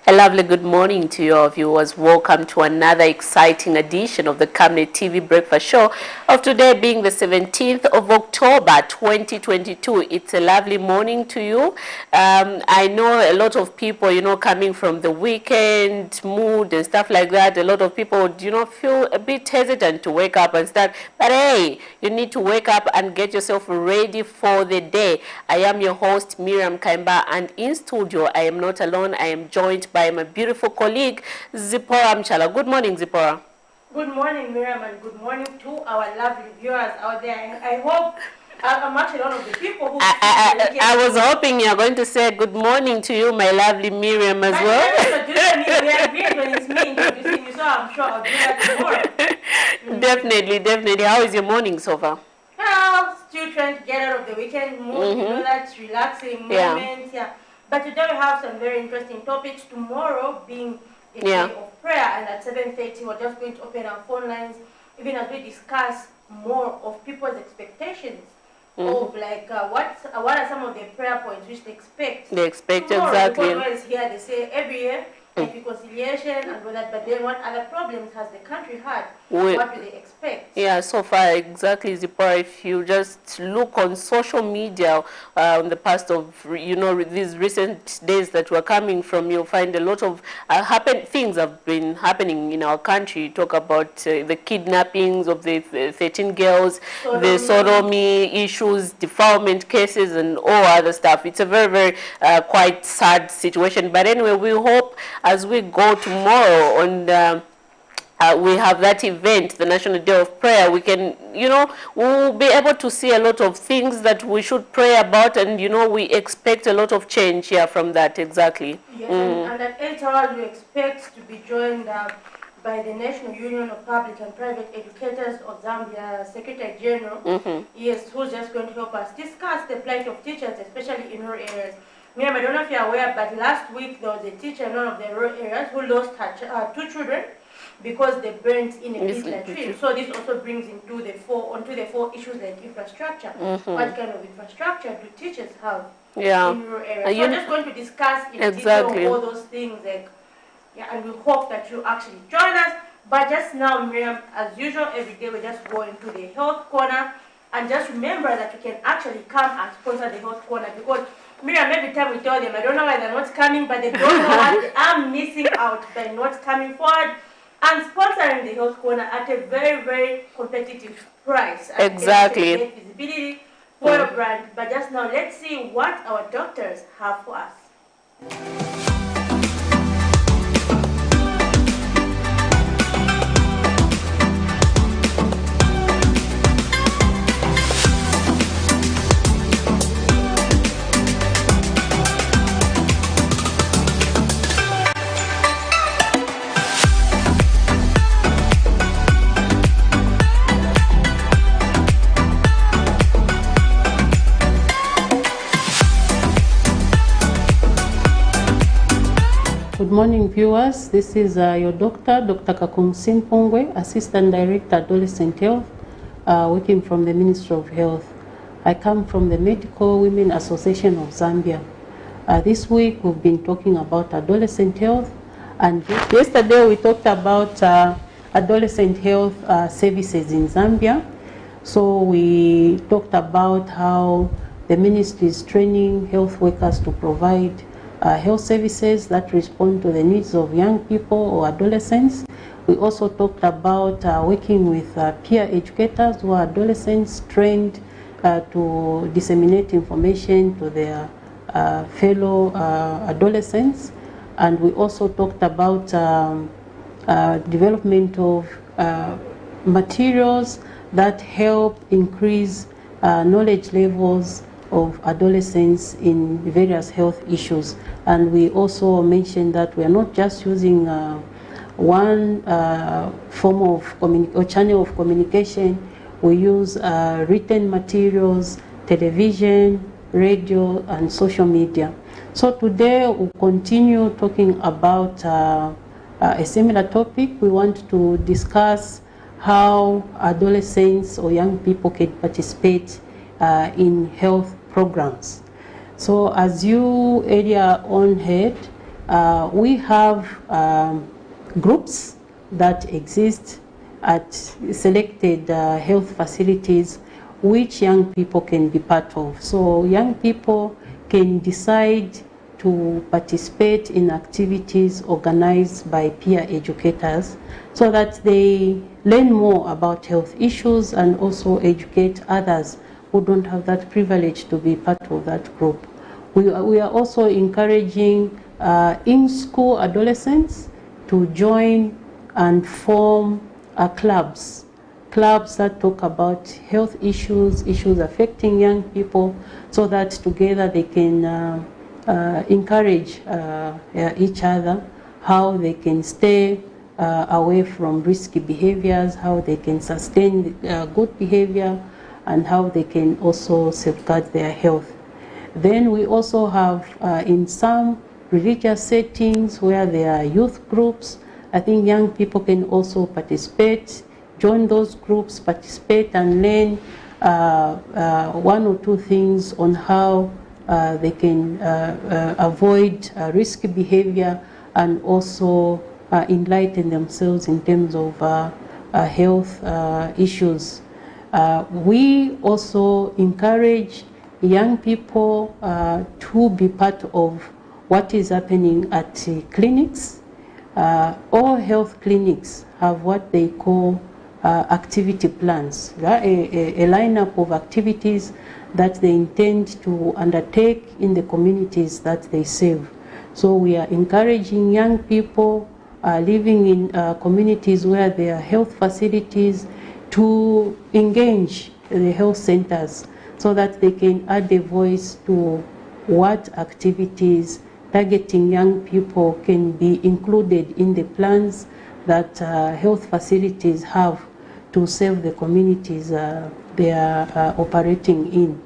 A lovely good morning to you all viewers. Welcome to another exciting edition of the Camnet TV Breakfast Show of today being the 17th of October 2022. It's a lovely morning to you. I know a lot of people, coming from the weekend mood and stuff like that, a lot of people, feel a bit hesitant to wake up and start. But hey, you need to wake up and get yourself ready for the day. I am your host, Miriam Kaimba, and in studio, I am not alone. I am joined by my beautiful colleague, Zipporah Mchala. Good morning, Zipporah. Good morning, Miriam, and good morning to our lovely viewers out there. I hope I'm actually one of the people who... I was hoping you're going to say good morning to you, my lovely Miriam, as well. We agreed when it's me introducing you, so I'm sure I'll do that tomorrow. Definitely. How is your morning so far? Well, still trying to get out of the weekend mood, that relaxing moment, But today we have some very interesting topics. Tomorrow being a day of prayer, and at 7:30 we're just going to open our phone lines, even as we discuss more of people's expectations of like what are some of the prayer points which they expect. They expect tomorrow, exactly. Because here they say every year reconciliation and all that, but then what other problems has the country had? What do they expect? Yeah, so far exactly, Zipporah. If you just look on social media on the past of these recent days that we're coming from, you'll find a lot of things have been happening in our country. You talk about the kidnappings of the 13 girls, the sodomy issues, defilement cases, and all other stuff. It's a very quite sad situation. But anyway, we hope as we go tomorrow on we have that event, the National Day of Prayer, we can, we'll be able to see a lot of things that we should pray about, and, we expect a lot of change here from that, exactly. Yes, and at 8 hours we expect to be joined by the National Union of Public and Private Educators of Zambia Secretary General, yes, who's just going to help us discuss the plight of teachers, especially in rural areas. Miriam, I don't know if you're aware, but last week there was a teacher in one of the rural areas who lost her 2 children because they burnt in a business tree. So this also brings into the four issues like infrastructure. What kind of infrastructure do teachers have in rural areas? So we're just going to discuss in detail all those things, and we hope that you actually join us. But just now, Miriam, as usual, every day we just go into the health corner, and just remember that you can actually come and sponsor the health corner, because Miriam, every time we tell them, I don't know why they're not coming, but they don't know what they are missing out by not coming forward and sponsoring the health corner at a very competitive price. Exactly. Get visibility for your brand. But just now, let's see what our doctors have for us. Good morning, viewers. This is your doctor, Dr. Kakumsi Mpongwe, Assistant Director, Adolescent Health, working from the Ministry of Health. I come from the Medical Women Association of Zambia. This week we've been talking about adolescent health, and yesterday we talked about adolescent health services in Zambia. So we talked about how the ministry is training health workers to provide health services that respond to the needs of young people or adolescents. We also talked about working with peer educators who are adolescents trained to disseminate information to their fellow adolescents. And we also talked about development of materials that help increase knowledge levels of adolescents in various health issues. And we also mentioned that we are not just using one form of channel of communication. We use written materials, television, radio, and social media. So today we'll continue talking about a similar topic. We want to discuss how adolescents or young people can participate in health programs. So as you earlier on heard, We have groups that exist at selected health facilities which young people can be part of. So young people can decide to participate in activities organized by peer educators so that they learn more about health issues and also educate others who don't have that privilege to be part of that group. We are also encouraging in-school adolescents to join and form clubs that talk about health issues affecting young people, so that together they can encourage each other, how they can stay away from risky behaviors, how they can sustain good behavior, and how they can also safeguard their health. Then we also have in some religious settings where there are youth groups, I think young people can also participate, join those groups, participate and learn one or two things on how they can avoid risky behavior and also enlighten themselves in terms of health issues. We also encourage young people to be part of what is happening at clinics. All health clinics have what they call activity plans, a lineup of activities that they intend to undertake in the communities that they serve. So we are encouraging young people living in communities where there are health facilities to engage the health centers so that they can add a voice to what activities targeting young people can be included in the plans that health facilities have to serve the communities they are operating in.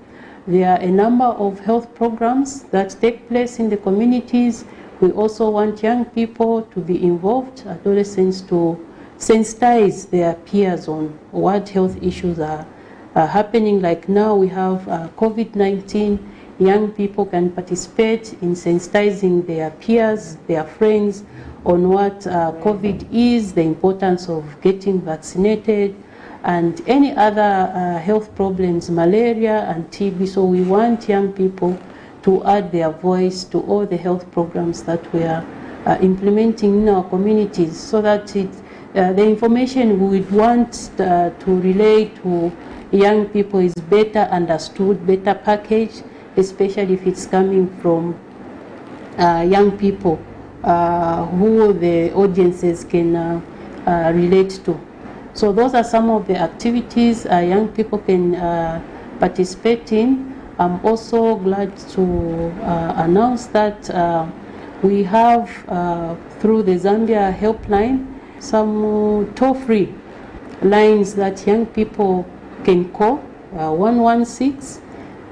There are a number of health programs that take place in the communities. We also want young people to be involved, adolescents to sensitize their peers on what health issues are happening. Like now we have COVID-19. Young people can participate in sensitizing their peers, their friends, on what COVID is, the importance of getting vaccinated, and any other health problems, malaria and TB. So we want young people to add their voice to all the health programs that we are implementing in our communities, so that the information we would want to relay to young people is better understood, better packaged, especially if it's coming from young people who the audiences can relate to. So those are some of the activities young people can participate in. I'm also glad to announce that we have, through the Zambia helpline, some toll-free lines that young people can call, 116,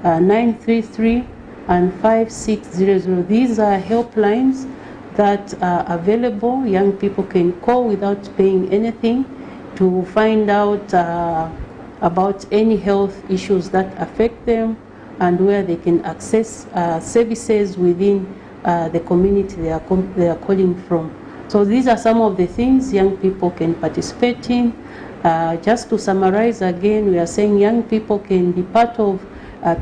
933 and 5600. These are helplines that are available. Young people can call without paying anything to find out about any health issues that affect them and where they can access services within the community they are calling from. So these are some of the things young people can participate in. Just to summarize again, we are saying young people can be part of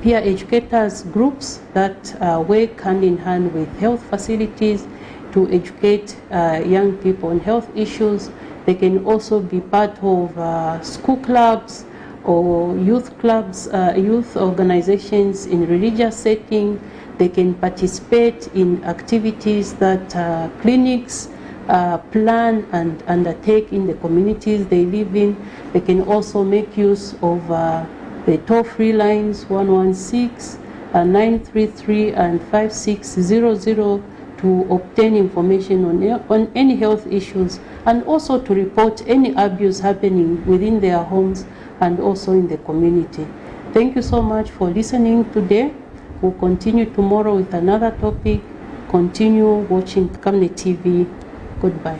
peer educators groups that work hand in hand with health facilities to educate young people on health issues. They can also be part of school clubs or youth clubs, youth organizations in religious setting. They can participate in activities that clinics plan and undertake in the communities they live in. They can also make use of the toll-free lines 116, 933 and 5600 to obtain information on any health issues, and also to report any abuse happening within their homes and also in the community. Thank you so much for listening today. We'll continue tomorrow with another topic. Continue watching Camnet TV. Goodbye.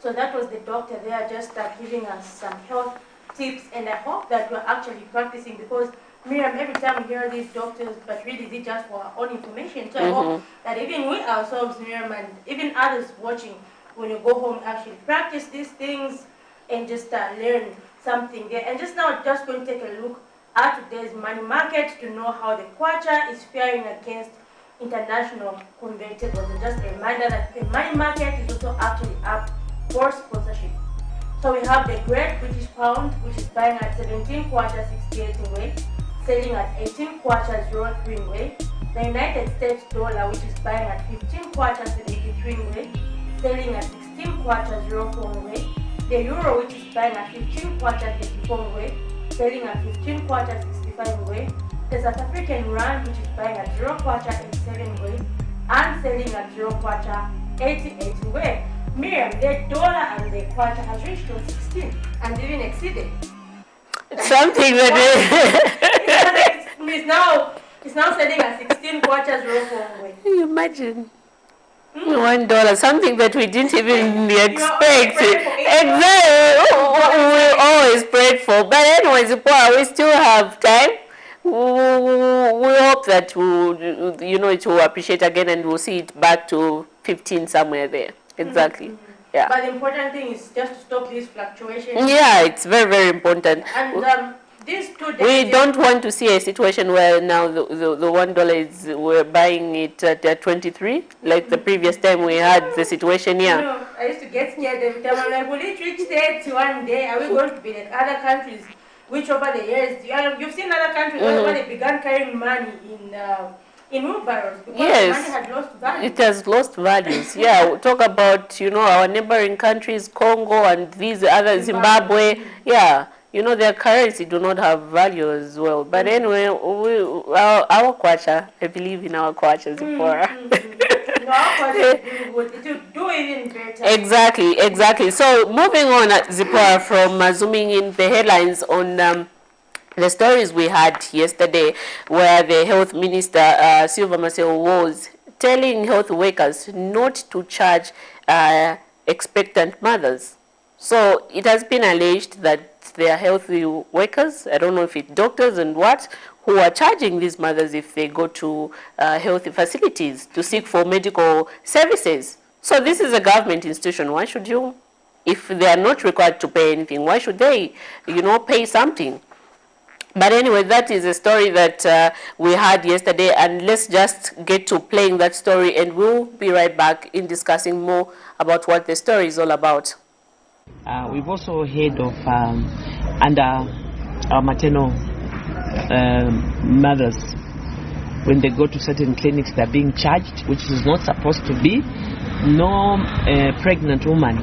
So that was the doctor there just giving us some health tips, and I hope that we're actually practicing, because Miriam, every time we hear these doctors, but really they just for our own information. So I hope that even we ourselves, Miriam, and even others watching, when you go home, actually practice these things and just learn something there. And just now, just going to take a look at today's money market to know how the kwacha is faring against international convertibles. And just a reminder that the money market is also actually up for sponsorship. So we have the Great British Pound, which is buying at 17 kwacha 68 in weight, selling at 18 kwacha 03 in weight. The United States dollar, which is buying at 15 kwacha 73 in weight, selling at 16 kwacha 04 in weight. The euro, which is buying at 15 kwacha 54 in weight, selling at 15 kwacha 65 in weight. The South African rand, which is buying at 0 kwacha 87 in weight, and selling at 0 kwacha 88 in weight. Miriam, the dollar and the kwacha has reached to 16 and even exceeded. Something that it's now selling at 16 kwacha 04 in weight. Can you imagine? $1, something that we didn't even expect. Exactly. We always prayed for. But anyways, we still have time. We hope that it will appreciate again, and we'll see it back to 15 somewhere there. Exactly. Yeah. But the important thing is just to stop these fluctuations. Yeah, it's very, very important. And these 2 days, we don't want to see a situation where now the $1 is, we're buying it at 23, like the previous time we had the situation here. You know, I used to get scared every time. I'm like, will it reach 30 one day? Are we going to be like other countries, which over the years, you've seen other countries where they began carrying money in wheelbarrows because money had lost value. It has lost values. Yeah, we'll talk about, our neighboring countries, Congo and these other, Zimbabwe. Yeah. Their currency do not have value as well. But anyway, our kwacha, I believe in our kwacha, Zipporah. No, our kwacha will do even better. Exactly. So moving on, Zipporah, from zooming in the headlines on the stories we had yesterday, where the health minister, Silva Maseo, was telling health workers not to charge expectant mothers. So it has been alleged that there are healthy workers, I don't know if it's doctors and what, who are charging these mothers if they go to healthy facilities to seek for medical services. So this is a government institution. Why should you, if they are not required to pay anything, why should they, pay something? But anyway, that is a story that we had yesterday, and let's just get to playing that story, and we'll be right back in discussing more about what the story is all about. We've also heard of under our maternal mothers, when they go to certain clinics, they're being charged, which is not supposed to be. No pregnant woman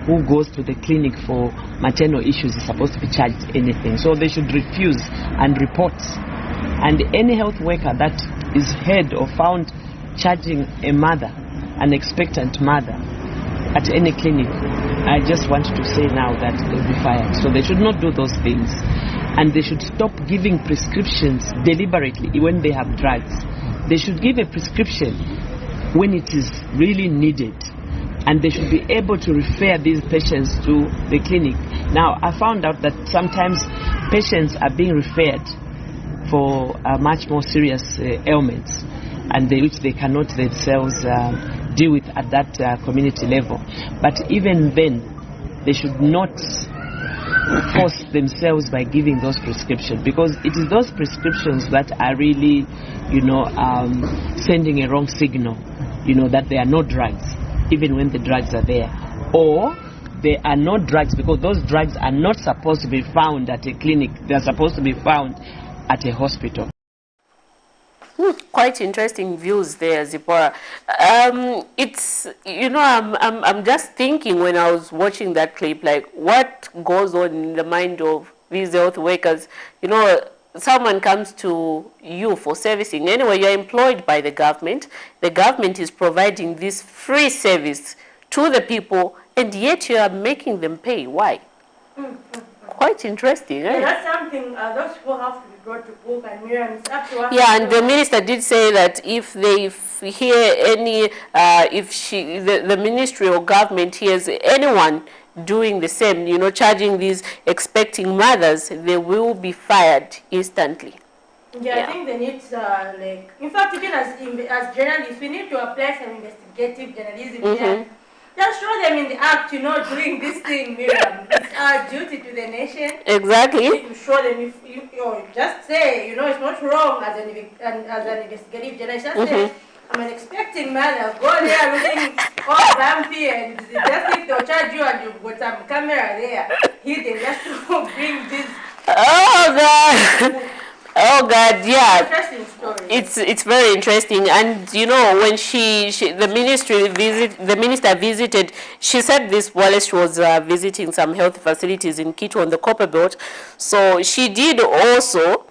who goes to the clinic for maternal issues is supposed to be charged anything. So they should refuse and report. And any health worker that is heard or found charging a mother, an expectant mother, at any clinic, I just want to say now that they'll be fired. So they should not do those things. And they should stop giving prescriptions deliberately when they have drugs. They should give a prescription when it is really needed. And they should be able to refer these patients to the clinic. Now, I found out that sometimes patients are being referred for much more serious ailments, and which they cannot themselves deal with at that community level. But even then, they should not force themselves by giving those prescriptions, because it is those prescriptions that are really, sending a wrong signal, that there are no drugs, even when the drugs are there. Or there are no drugs because those drugs are not supposed to be found at a clinic. They are supposed to be found at a hospital. Quite interesting views there, Zipporah. It's, I'm just thinking when I was watching that clip, like what goes on in the mind of these health workers. Someone comes to you for servicing. Anyway, you're employed by the government. The government is providing this free service to the people, and yet you are making them pay. Why? quite interesting. Yeah, that's something those people have to be brought to book, and Miriam, it's up to us. Yeah, and the minister did say that if they hear any, if the ministry or government hears anyone doing the same, you know, charging these expecting mothers, they will be fired instantly. Yeah, I think they need like, in fact, even as journalists, we need to apply some investigative journalism here. Just show them in the act, you know, doing this thing, Miriam. It's our duty to the nation. Exactly. You need to show them, if you just say, you know, it's not wrong as an investigative journalist. Just say, I'm an expecting mother. Go there looking all bumpy, and just if they'll charge you and you've got some camera there, hidden, just to bring this. Oh, God. Oh God, yeah. Interesting story. It's very interesting, and you know, when the minister visited, she said this while she was visiting some health facilities in Quito on the Copper Belt. So she did also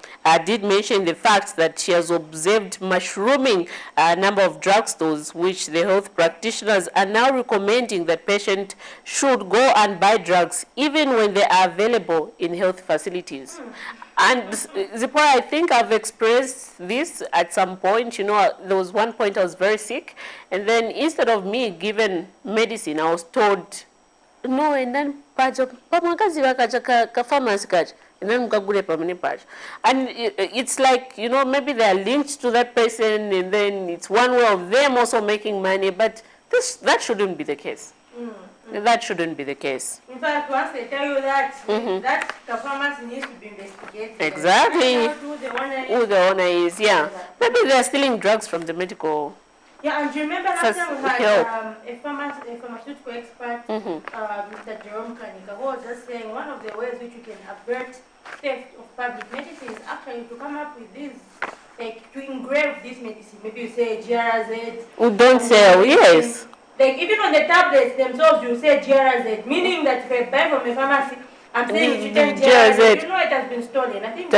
did mention the fact that she has observed mushrooming number of drugstores, which the health practitioners are now recommending that patients should go and buy drugs even when they are available in health facilities. And Zipporah, I think I've expressed this at some point. You know, there was one point I was very sick, and then instead of me given medicine, I was told, no, and then and then and it's like, you know, maybe they are linked to that person, and then it's one way of them also making money, but that shouldn't be the case. That shouldn't be the case. In fact, once they tell you that, that performance needs to be investigated. Exactly. Who the owner is, yeah. Maybe they're stealing drugs from the medical. Yeah, and do you remember last time we had a pharmaceutical expert, Mr. Jerome Kanika, who was just saying one of the ways which you can avert theft of public medicine is actually to come up with these, like to engrave this medicine. Maybe you say GRZ. Who don't sell, yes. Like even on the tablets themselves, you say GRZ, meaning that if I buy from a pharmacy, I'm saying it shouldn't GRZ. You know it has been stolen. I think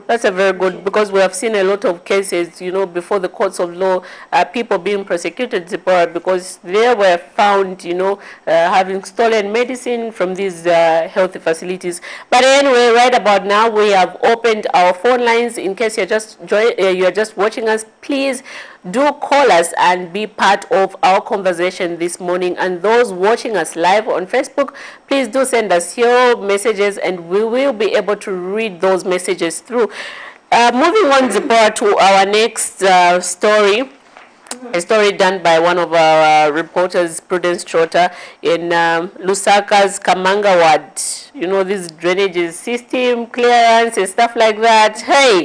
that's a very good, because we have seen a lot of cases, you know, before the courts of law, people being prosecuted because they were found, you know, having stolen medicine from these health facilities. But anyway, right about now, we have opened our phone lines. In case you're just watching us, please do call us and be part of our conversation this morning. And those watching us live on Facebook, please do send us your messages, and we will be able to read those messages through. Moving on, Zipporah, to our next story. A story done by one of our reporters, Prudence Chota, in Lusaka's Kamanga ward. You know, this drainage system, clearance and stuff like that. Hey!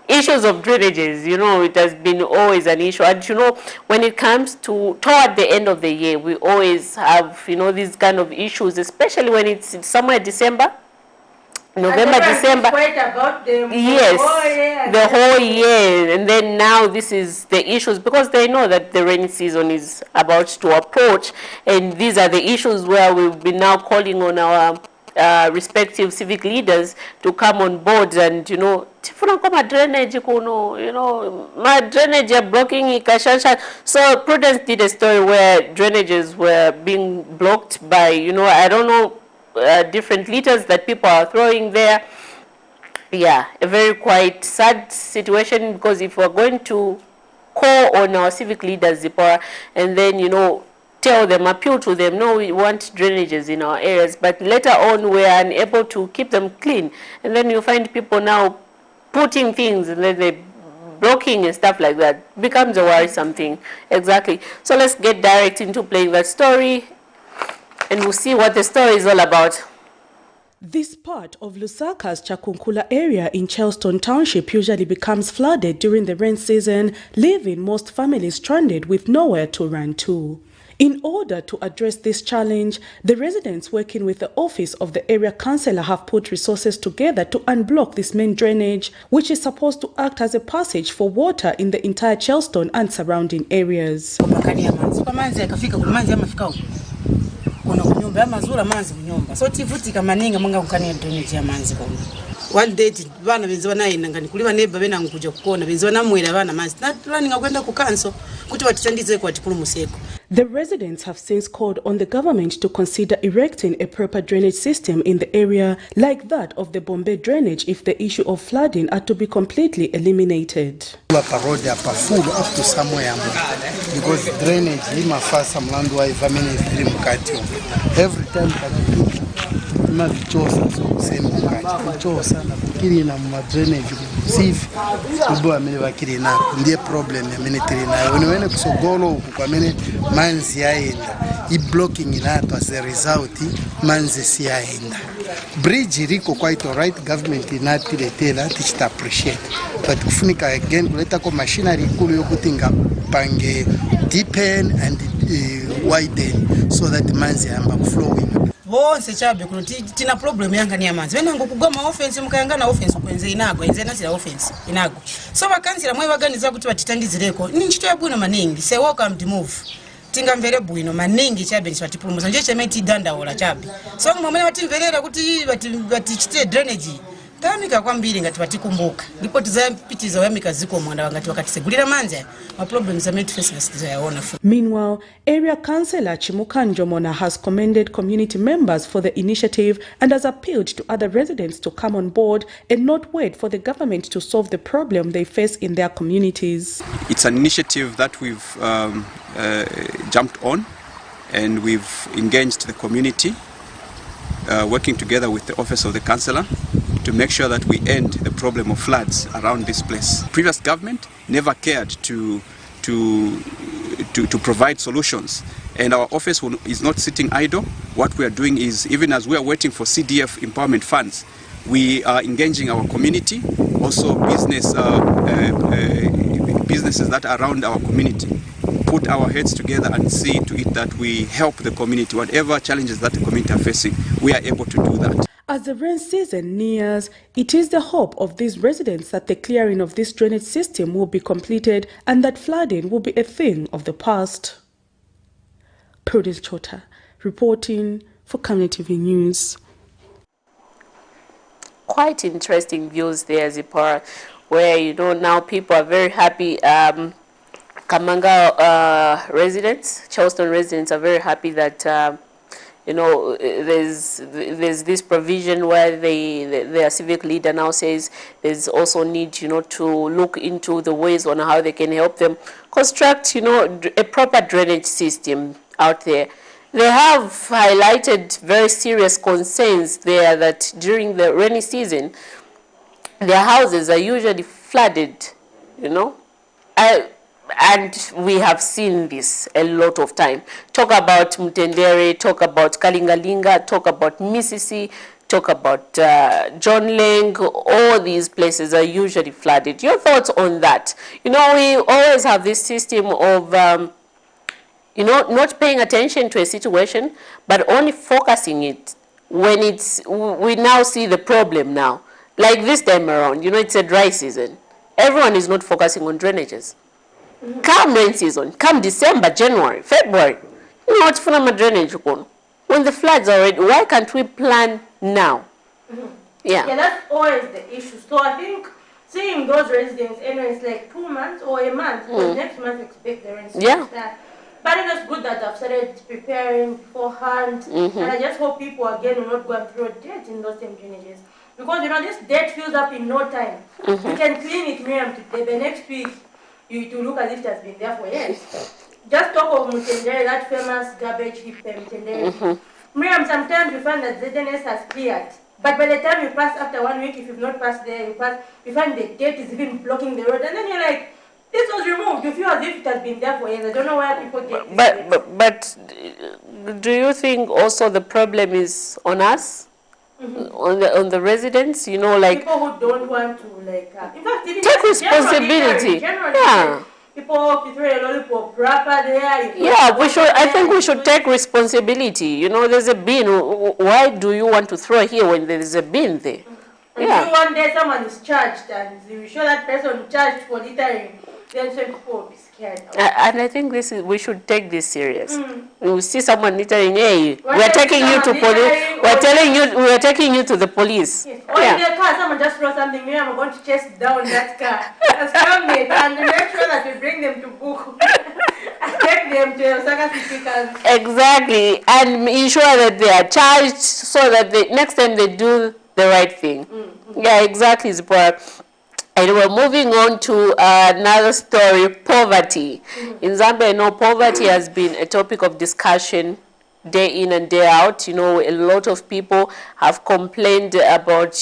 Issues of drainages, you know, it has been always an issue. And, you know, when it comes to toward the end of the year, we always have, you know, these kind of issues, especially when it's somewhere December, November, December. About them yes, the whole year. And then now this is the issues, because they know that the rainy season is about to approach. And these are the issues where we've been now calling on our respective civic leaders to come on board and, you know, my drainage, my drainage are blocking. So Prudence did a story where drainages were being blocked by, you know, I don't know, different litters that people are throwing there. Yeah, a very quite sad situation, because if we're going to call on our civic leaders, Zipporah, and then, you know, tell them, appeal to them, no, we want drainages in our areas, but later on we are unable to keep them clean, and then you find people now putting things and then they're blocking and stuff like that. Becomes a worrisome thing. Exactly. So let's get direct into playing that story, and we'll see what the story is all about. This part of Lusaka's Chakunkula area in Charleston Township usually becomes flooded during the rain season, leaving most families stranded with nowhere to run to. In order to address this challenge, the residents working with the office of the area councillor have put resources together to unblock this main drainage, which is supposed to act as a passage for water in the entire Charleston and surrounding areas. One day vana benziwa naina ngani kuliva neighbor bena nkuja kukona benziwa namwera vana manzi running akwenda ku council kuti vatitandize kwati pulumuseko. The residents have since called on the government to consider erecting a proper drainage system in the area like that of the Bombay drainage if the issue of flooding are to be completely eliminated. Road up to somewhere because drainage every time mavichosa sokusema vichosa na fikiri na drainage sifi kubo amene bakiri na ndiye problem amene tiri nayo wene kusogolo kukwamene manzi yaenda I blocking inato as a result manzi si yaenda bridge riko quite alright government inatiletela tichita appreciate but kufunika again kuleta ko machinery ikulu yokutinga pange deepen and widen so that manzi yamba flowing. Bonse chabe kuno tina problem yanga ni amanzi venango kugoma offense mukayangana offense kwenze inago enze nasira offense inago so bakansira mwe baganiza kuti batitandizireko ni nchito yabwino maningi say welcome to move tinga mvere bwino maningi chabe nisatipulumuza nje chemeti danda ola chabe so mumene batimverera kuti batichite drainage tamika kwambiri ngati batikumbuka ndipo tizapitiza yamika ziko mwanda wangati wakatisegulira manzi ma problems ametu face yaona. Meanwhile, area councillor Chimukanjo Mona has commended community members for the initiative and has appealed to other residents to come on board and not wait for the government to solve the problem they face in their communities. It's an initiative that we've jumped on and we've engaged the community working together with the office of the councillor to make sure that we end the problem of floods around this place. Previous government never cared to provide solutions, and our office is not sitting idle. What we are doing is, even as we are waiting for CDF empowerment funds, we are engaging our community, also businesses that are around our community. Put our heads together and see to it that we help the community. Whatever challenges that the community are facing, we are able to do that. As the rain season nears, it is the hope of these residents that the clearing of this drainage system will be completed and that flooding will be a thing of the past. Prudence Chota, reporting for Camnet TV News. Quite interesting views there, Zipporah, where, now people are very happy. Kamanga residents, Charleston residents are very happy that there's this provision where their civic leader now says there's also need, to look into the ways on how they can help them construct, a proper drainage system out there. They have highlighted very serious concerns there that during the rainy season, their houses are usually flooded, and we have seen this a lot of time. Talk about Mtendere, talk about Kalingalinga, talk about Mississippi, talk about John Leng. All these places are usually flooded. Your thoughts on that? We always have this system of, not paying attention to a situation, but only focusing it when we now see the problem now. Like this time around, it's a dry season. Everyone is not focusing on drainages. Come rain season, come December, January, February, what's for my drainage? When the floods are ready, why can't we plan now? Yeah, that's always the issue. So I think seeing those residents, it's like 2 months or a month, because next month expect the rain to start. But it is good that I've started preparing beforehand, and I just hope people again will not go through debt in those same drainages. Because this debt fills up in no time. You can clean it, Miriam, today, but next week, to look as if it has been there for years. Just talk of Mutendere, that famous garbage heap, Mutendere. Miriam, sometimes you find that ZNS has cleared. But by the time you pass after 1 week, if you've not passed there, you find the dirt is even blocking the road. And then you're like, this was removed. You feel as if it has been there for years. I don't know where people get this. But do you think also the problem is on us? On the residents, like people who don't want to in fact, even take responsibility. Generally, people throw a lollipop wrapper there. I think we should take responsibility. There's a bin. Why do you want to throw here when there is a bin there? Until one day someone is charged and you show that person charged for littering, then some people will be scared. And I think we should take this serious. We see someone littering, hey, we're taking you to police. we're taking you to the police. Yes. Or in the car, someone just throw something here, I'm going to chase down that car. That's Camnet, and make sure that we bring them to book. Take them to Osaka City Council. Exactly, and ensure that they are charged so that next time they do the right thing. Yeah, exactly, Zipporah. And we're moving on to another story, poverty. In Zambia, poverty has been a topic of discussion day in and day out. A lot of people have complained about,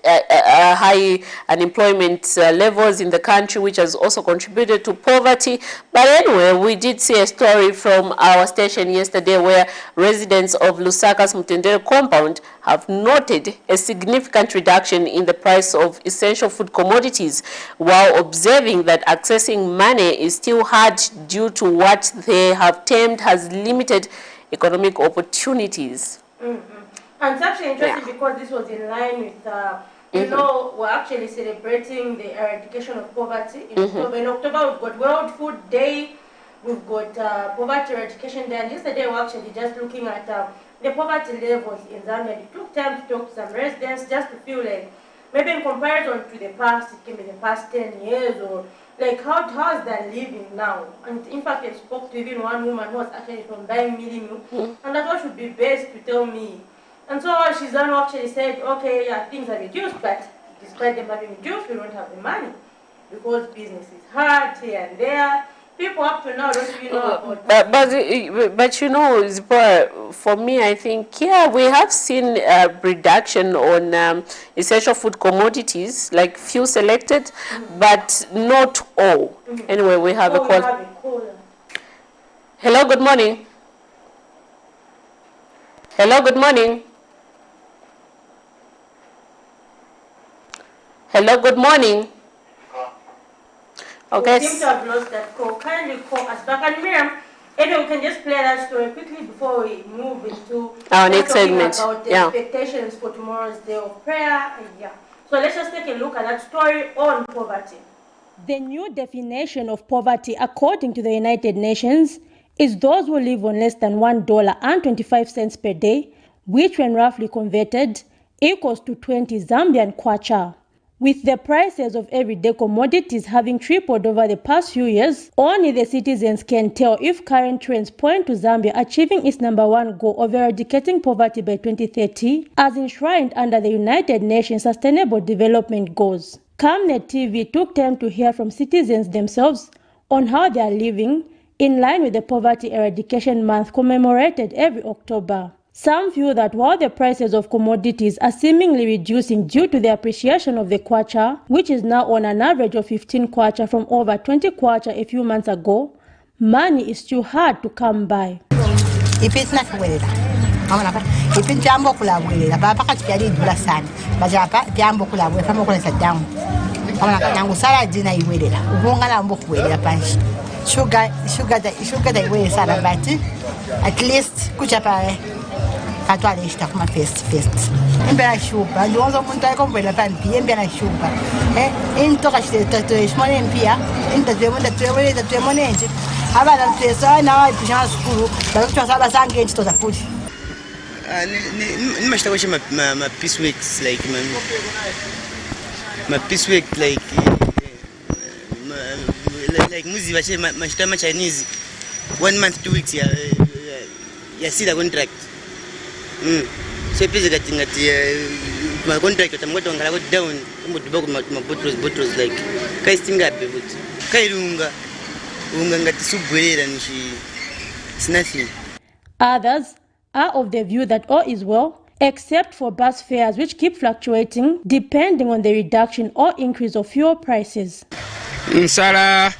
high unemployment levels in the country, which has also contributed to poverty. But anyway, we did see a story from our station yesterday where residents of Lusaka's Mutendere compound have noted a significant reduction in the price of essential food commodities, while observing that accessing money is still hard due to what they have termed as limited economic opportunities. And it's actually interesting because this was in line with, we're actually celebrating the eradication of poverty in October. In October, we've got World Food Day, we've got Poverty Eradication Day, and yesterday we're actually just looking at the poverty levels in Zambia. It took time to talk to some residents just to feel like, maybe in comparison to the past, it can be the past 10 years, or like how's that living now? And in fact, I spoke to even one woman who was actually from Baimilimu, and that what should be best to tell me. And so she's done actually said, okay, yeah, things are reduced, but despite them having reduced, we don't have the money because business is hard here and there. People up to now don't even know about but Zipporah, for me, I think, we have seen a reduction on essential food commodities, like few selected, but not all. Anyway, we have a call. Hello, good morning. Hello, good morning. Hello, good morning. Okay. We seem to have lost that call. Kindly call us back. And Miriam, anyway, we can just play that story quickly before we move into our next segment. About the expectations for tomorrow's day of prayer. So let's just take a look at that story on poverty. The new definition of poverty, according to the United Nations, is those who live on less than $1.25 per day, which when roughly converted equals to 20 Zambian kwacha. With the prices of everyday commodities having tripled over the past few years, only the citizens can tell if current trends point to Zambia achieving its #1 goal of eradicating poverty by 2030, as enshrined under the United Nations Sustainable Development Goals. Camnet TV took time to hear from citizens themselves on how they are living in line with the Poverty Eradication Month commemorated every October. Some feel that while the prices of commodities are seemingly reducing due to the appreciation of the kwacha, which is now on an average of 15 kwacha from over 20 kwacha a few months ago, money is still hard to come by. If it's not well, if it's jambo kula well, papa kachikari dula sana, bajapa jambo kula well, famo kula sadam. Nangu sala dina iwele, ubonga na mbo kuwele panshi. Sugar da iwele sana bati, at least kuchapa. Atualista kuma fest. Embera chupa, ndonzo muntu ayikomvela pampi, embera chupa. Into kashitatu ishmone mpia, into twemonenje. Abana mpesa na wapisha skulu, bakutwa saba sange into zafuti. Nimashita kwashe ma peace weeks like ma peace week like muzi bashe mashita ma Chinese 1 month 2 weeks ya sida contract. So basically my contract utamgoto ngala go down umudibako ma bottles like kai stingabe but kai lunga ngati subwelera nishi it's nothing. Others are of the view that all is well, except for bus fares which keep fluctuating depending on the reduction or increase of fuel prices. Nsala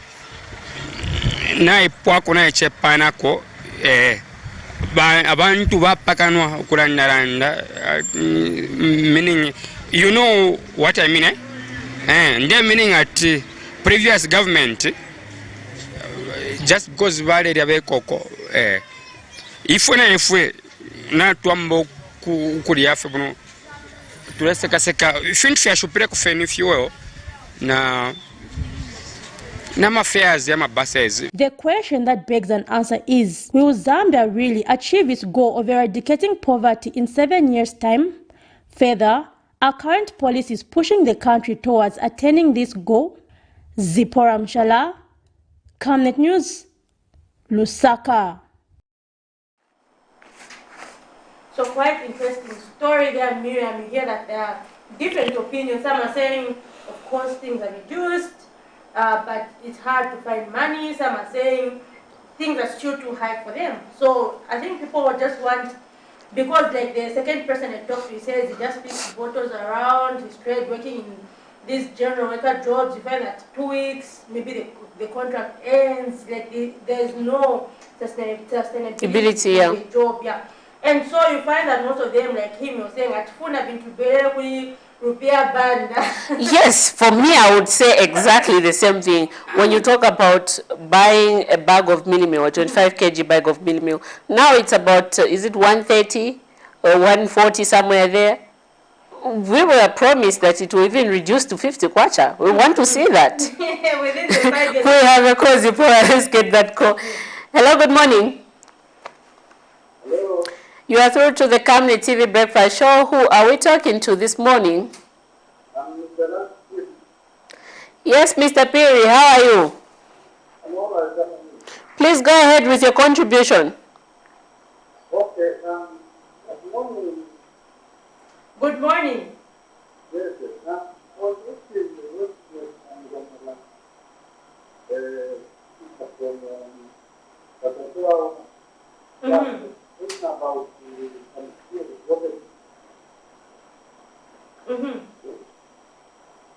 na ipwako na echepana ko abantu bapakanwa okulandaranda, meaning you know what I mean, and meaning at previous government just because vale ya koko ifwe na twambo kuri yafe buno tulese kaseka fintu ya shupire kufeni fuel na The question that begs an answer is, will Zambia really achieve its goal of eradicating poverty in 7 years' time? Further, our current policy is pushing the country towards attaining this goal. Zipporah Mshala, Camnet News, Lusaka. So quite interesting story there, Miriam. You hear that there are different opinions. Some are saying, of course, things are reduced, but it's hard to find money. Some are saying things are still too high for them. So I think people would just want, because like the second person I talked to, he says he just picks bottles around, he's tried working in these general worker jobs, you find that 2 weeks, maybe the contract ends, like there's no sustainability in the job, yeah. And so you find that most of them, like him, you're saying, Atfuna bintu berekuli rupiah banda. Yes, for me, I would say exactly the same thing. When you talk about buying a bag of mini meal, a 25 kg bag of mini meal, now it's about, is it 130 or 140, somewhere there? We were promised that it will even reduce to 50 kwacha. We want to see that. Within the 5 years. We have a call, Zipporah. Let's get that call. Hello, good morning. Hello. You are through to the Camnet TV Breakfast Show. Who are we talking to this morning? Mr. Yes, Mr. Piri, how are you? I'm all right. Please go ahead with your contribution. Okay, good morning. Good morning. Yes, I was listening to the workplace and talking about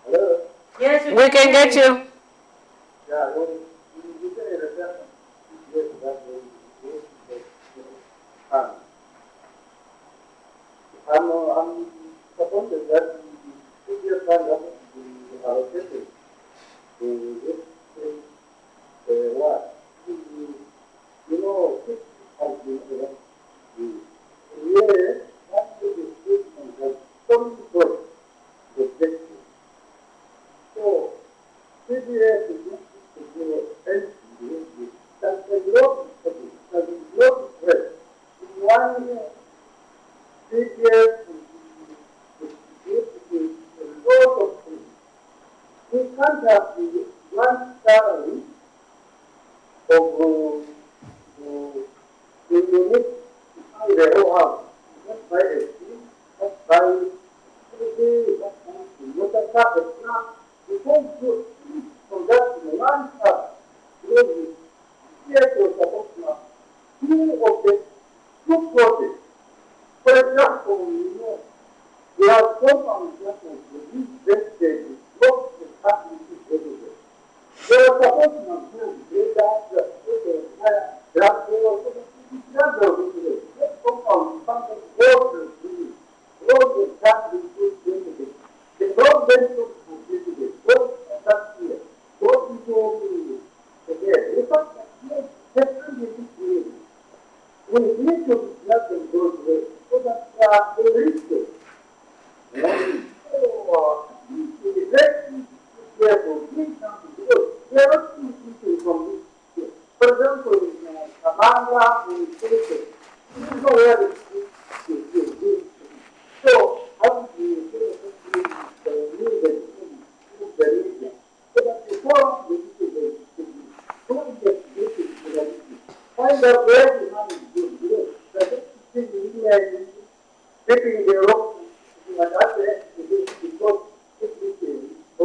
Hello? Yes, we can get you. Yeah, I'm supposed that the previous fund has been allocated to this what? You know, has been yeah, that's the statement that some people reject. So, CBS is not to do anything. That's a lot of press. In 1 year, CBS is a lot of things. We can't have the one salary of the unit to buy the whole house. Just buy a thing, just buy everything, just buy water tap, a plant. We can't do from that in one salary. Because the CBS was supposed to have two projects. For example, we have some investments with these vegetables, lots of activities everywhere. They are supposed to have we need to let them go away so that they are realistic. So, it is very careful. Please don't do it. There are two people from this. For example, in Kabanga, in State, this is where the is. So, how do you say the media so that before the don't get this find out where the money is going. The media is taking the rope and that's it because it is so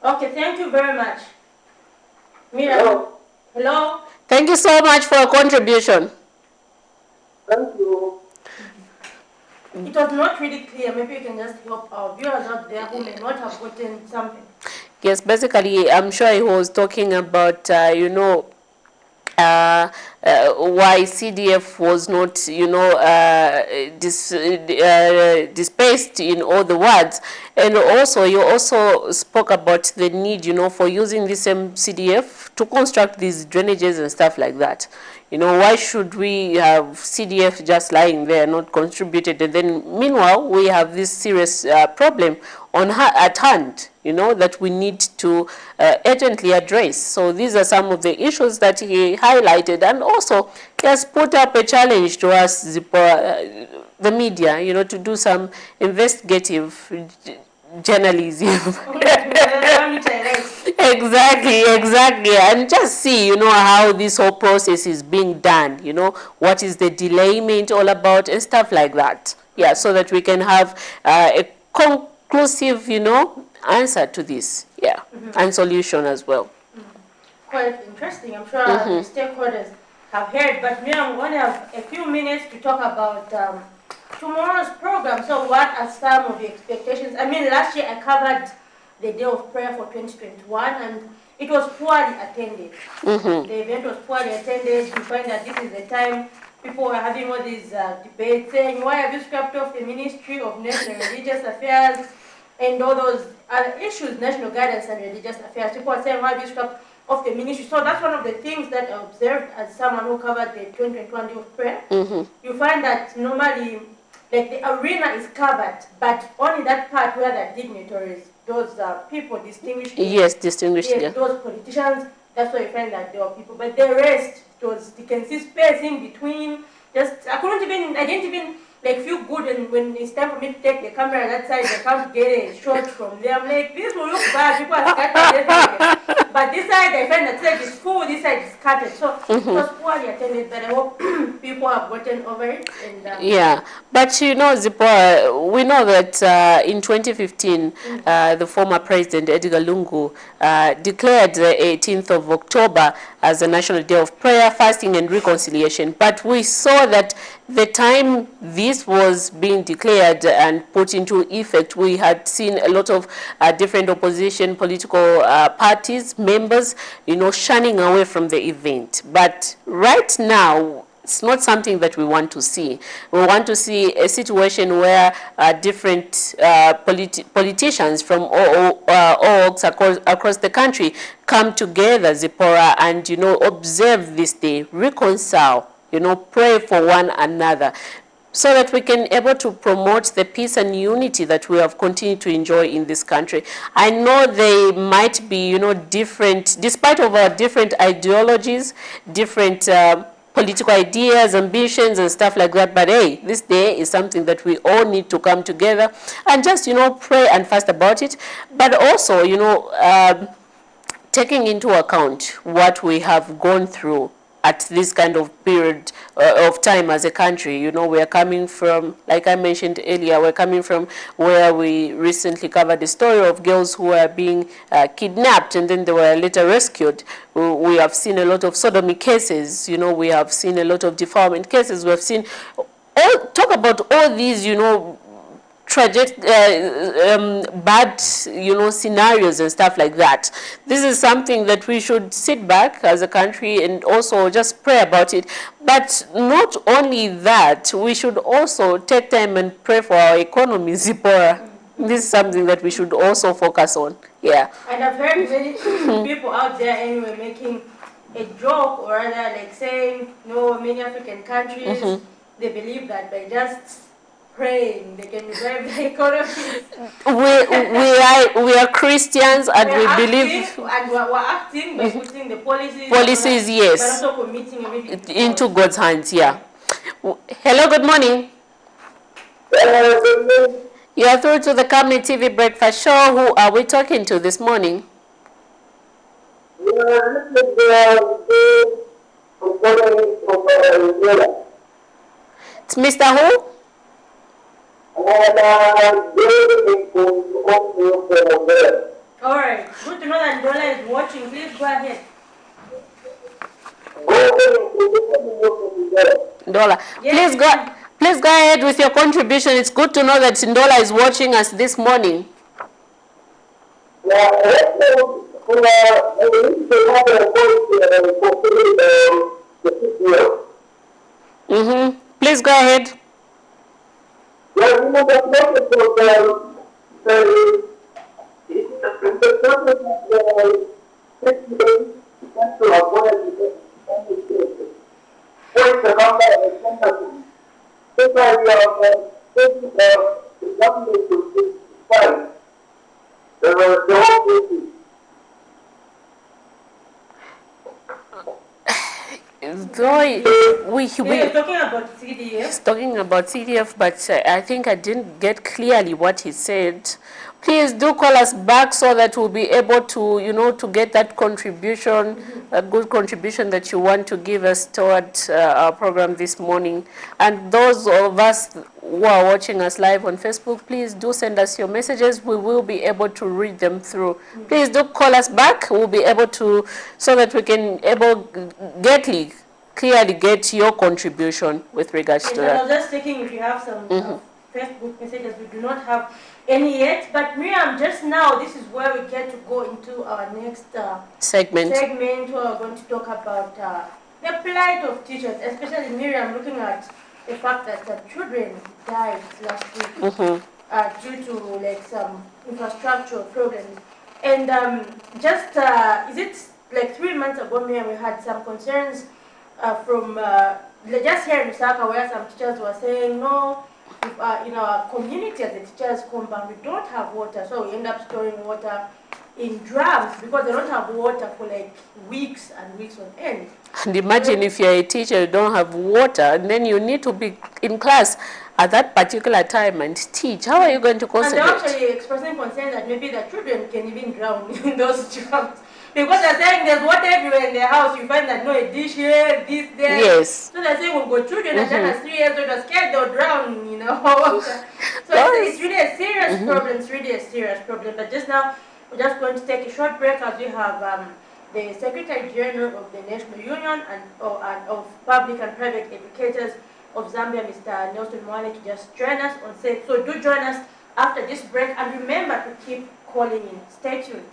Okay, thank you very much. Mira, hello? Thank you so much for your contribution. Thank you. It was not really clear. Maybe you can just help our viewers out there who may not have gotten something. Yes, basically, I'm sure he was talking about, why CDF was not, you know, dispersed in all the wards. And also, you also spoke about the need, you know, for using this same CDF to construct these drainages and stuff like that. You know, why should we have CDF just lying there, not contributed? And then, meanwhile, we have this serious problem at hand, you know, that we need to urgently address. So these are some of the issues that he highlighted. And also, he has put up a challenge to us, the media, you know, to do some investigative journalism. Exactly, and just see, you know, how this whole process is being done, you know, what is the delayment all about and stuff like that. Yeah, so that we can have a conclusive, you know, answer to this, yeah, and solution as well. Quite interesting. I'm sure the stakeholders have heard, but me, I'm going to have a few minutes to talk about tomorrow's program. So what are some of the expectations? I mean, last year I covered the Day of Prayer for 2021, and it was poorly attended. The event was poorly attended. You find that this is the time people were having all these debates saying, why have you scrapped off the Ministry of National Religious Affairs and all those other issues, National Guidance and Religious Affairs. People are saying, why have you scrapped off the ministry? So that's one of the things that I observed as someone who covered the 2021 Day of Prayer. You find that normally, like, the arena is covered, but only that part where the dignitaries, those people distinguished. Yes, distinguished. Yes, those politicians, that's why you find that there were people. But the rest, you can see space in between. Just, I didn't even like feel good, and when it's time for me to take the camera that side, I can't get a shot from there. I'm like, this will look bad, people are scattered. But this side, I find that side is full, this side is scattered. So it was poorly attended, but I hope people have gotten over it. And, yeah, but you know, Zipporah, we know that in 2015, the former president, Edgar Lungu, declared the 18th of October as a National Day of Prayer, Fasting and Reconciliation. But we saw that the time this was being declared and put into effect, we had seen a lot of different opposition political parties, members, you know, shunning away from the event. But right now, it's not something that we want to see. We want to see a situation where different politicians from all walks across the country come together, Zipporah, and, you know, observe this day, reconcile, you know, pray for one another, so that we can able to promote the peace and unity that we have continued to enjoy in this country. I know they might be, you know, different, despite of our different ideologies, different political ideas, ambitions, and stuff like that. But hey, this day is something that we all need to come together and just, you know, pray and fast about it. But also, you know, taking into account what we have gone through at this kind of period of time as a country. You know, we are coming from, like I mentioned earlier, we're coming from where we recently covered the story of girls who were being kidnapped and then they were later rescued. We have seen a lot of sodomy cases, you know, we have seen a lot of defilement cases, we have seen, talk about all these, you know, tragic, bad, you know, scenarios and stuff like that. This is something that we should sit back as a country and also just pray about it. But not only that, we should also take time and pray for our economy, Zipporah. This is something that we should also focus on. Yeah. And I've heard many people out there anyway making a joke, or rather like saying, no, many African countries, they believe that by just praying they can revive the economy. We are Christians and we believe, and we're acting by putting the policies, yes, but also committing everything into God's hands. Yeah. Hello, good morning. You are through to the Camnet TV Breakfast Show. Who are we talking to this morning? It's Mr. Who? All right. Good to know that Ndola is watching. Please go ahead. Ndola, yes, please go ahead with your contribution. It's good to know that Ndola is watching us this morning. the CPF. Please go ahead. Yeah, you know, that message was to avoid the number of sentences. That's why we are taking the government to fight the whole issue. Though He's talking about CDF. He's talking about CDF, but I think I didn't get clearly what he said. Please do call us back so that we'll be able to, to get that contribution, a good contribution that you want to give us toward our program this morning. And those of us who are watching us live on Facebook, please do send us your messages. We will be able to read them through. Please do call us back. We'll be able to, so that we can clearly get your contribution with regards to that. I was just checking if you have some Facebook messages. We do not have any yet, but Miriam, just now, this is where we get to go into our next segment where we're going to talk about the plight of teachers, especially Miriam, looking at the fact that children died last week due to like some infrastructural problems. And is it like 3 months ago, Miriam, we had some concerns from just here in Lusaka, where some teachers were saying, no, if, in our community as the teachers compound, we don't have water, so we end up storing water in drums because they don't have water for like weeks and weeks on end. And imagine if you're a teacher, you don't have water, and then you need to be in class at that particular time and teach. How are you going to concentrate? And they're actually expressing concern that maybe the children can even drown in those drums. Because they're saying there's water everywhere in their house. You find that no, a dish here, this there. Yes. So they're saying we've got children and then at 3 years old are scared they'll drown, So it's really a serious problem. It's really a serious problem. But just now, we're just going to take a short break as we have the Secretary General of the National Union and of Public and Private Educators of Zambia, Mr. Nelson Mwale, to just join us on set. So do join us after this break, and remember to keep calling in. Stay tuned.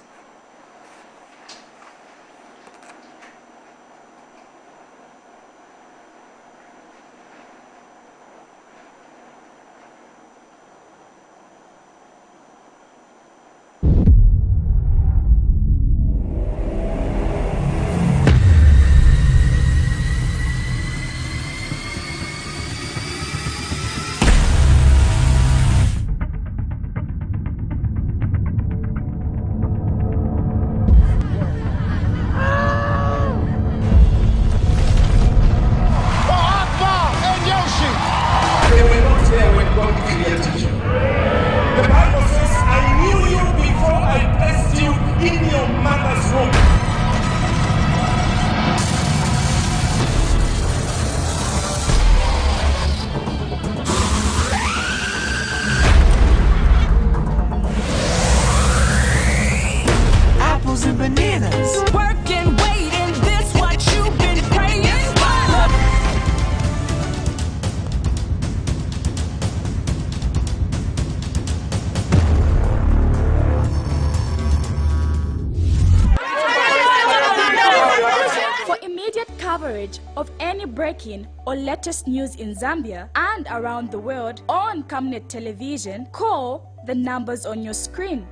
Of any breaking or latest news in Zambia and around the world on Camnet television, call the numbers on your screen.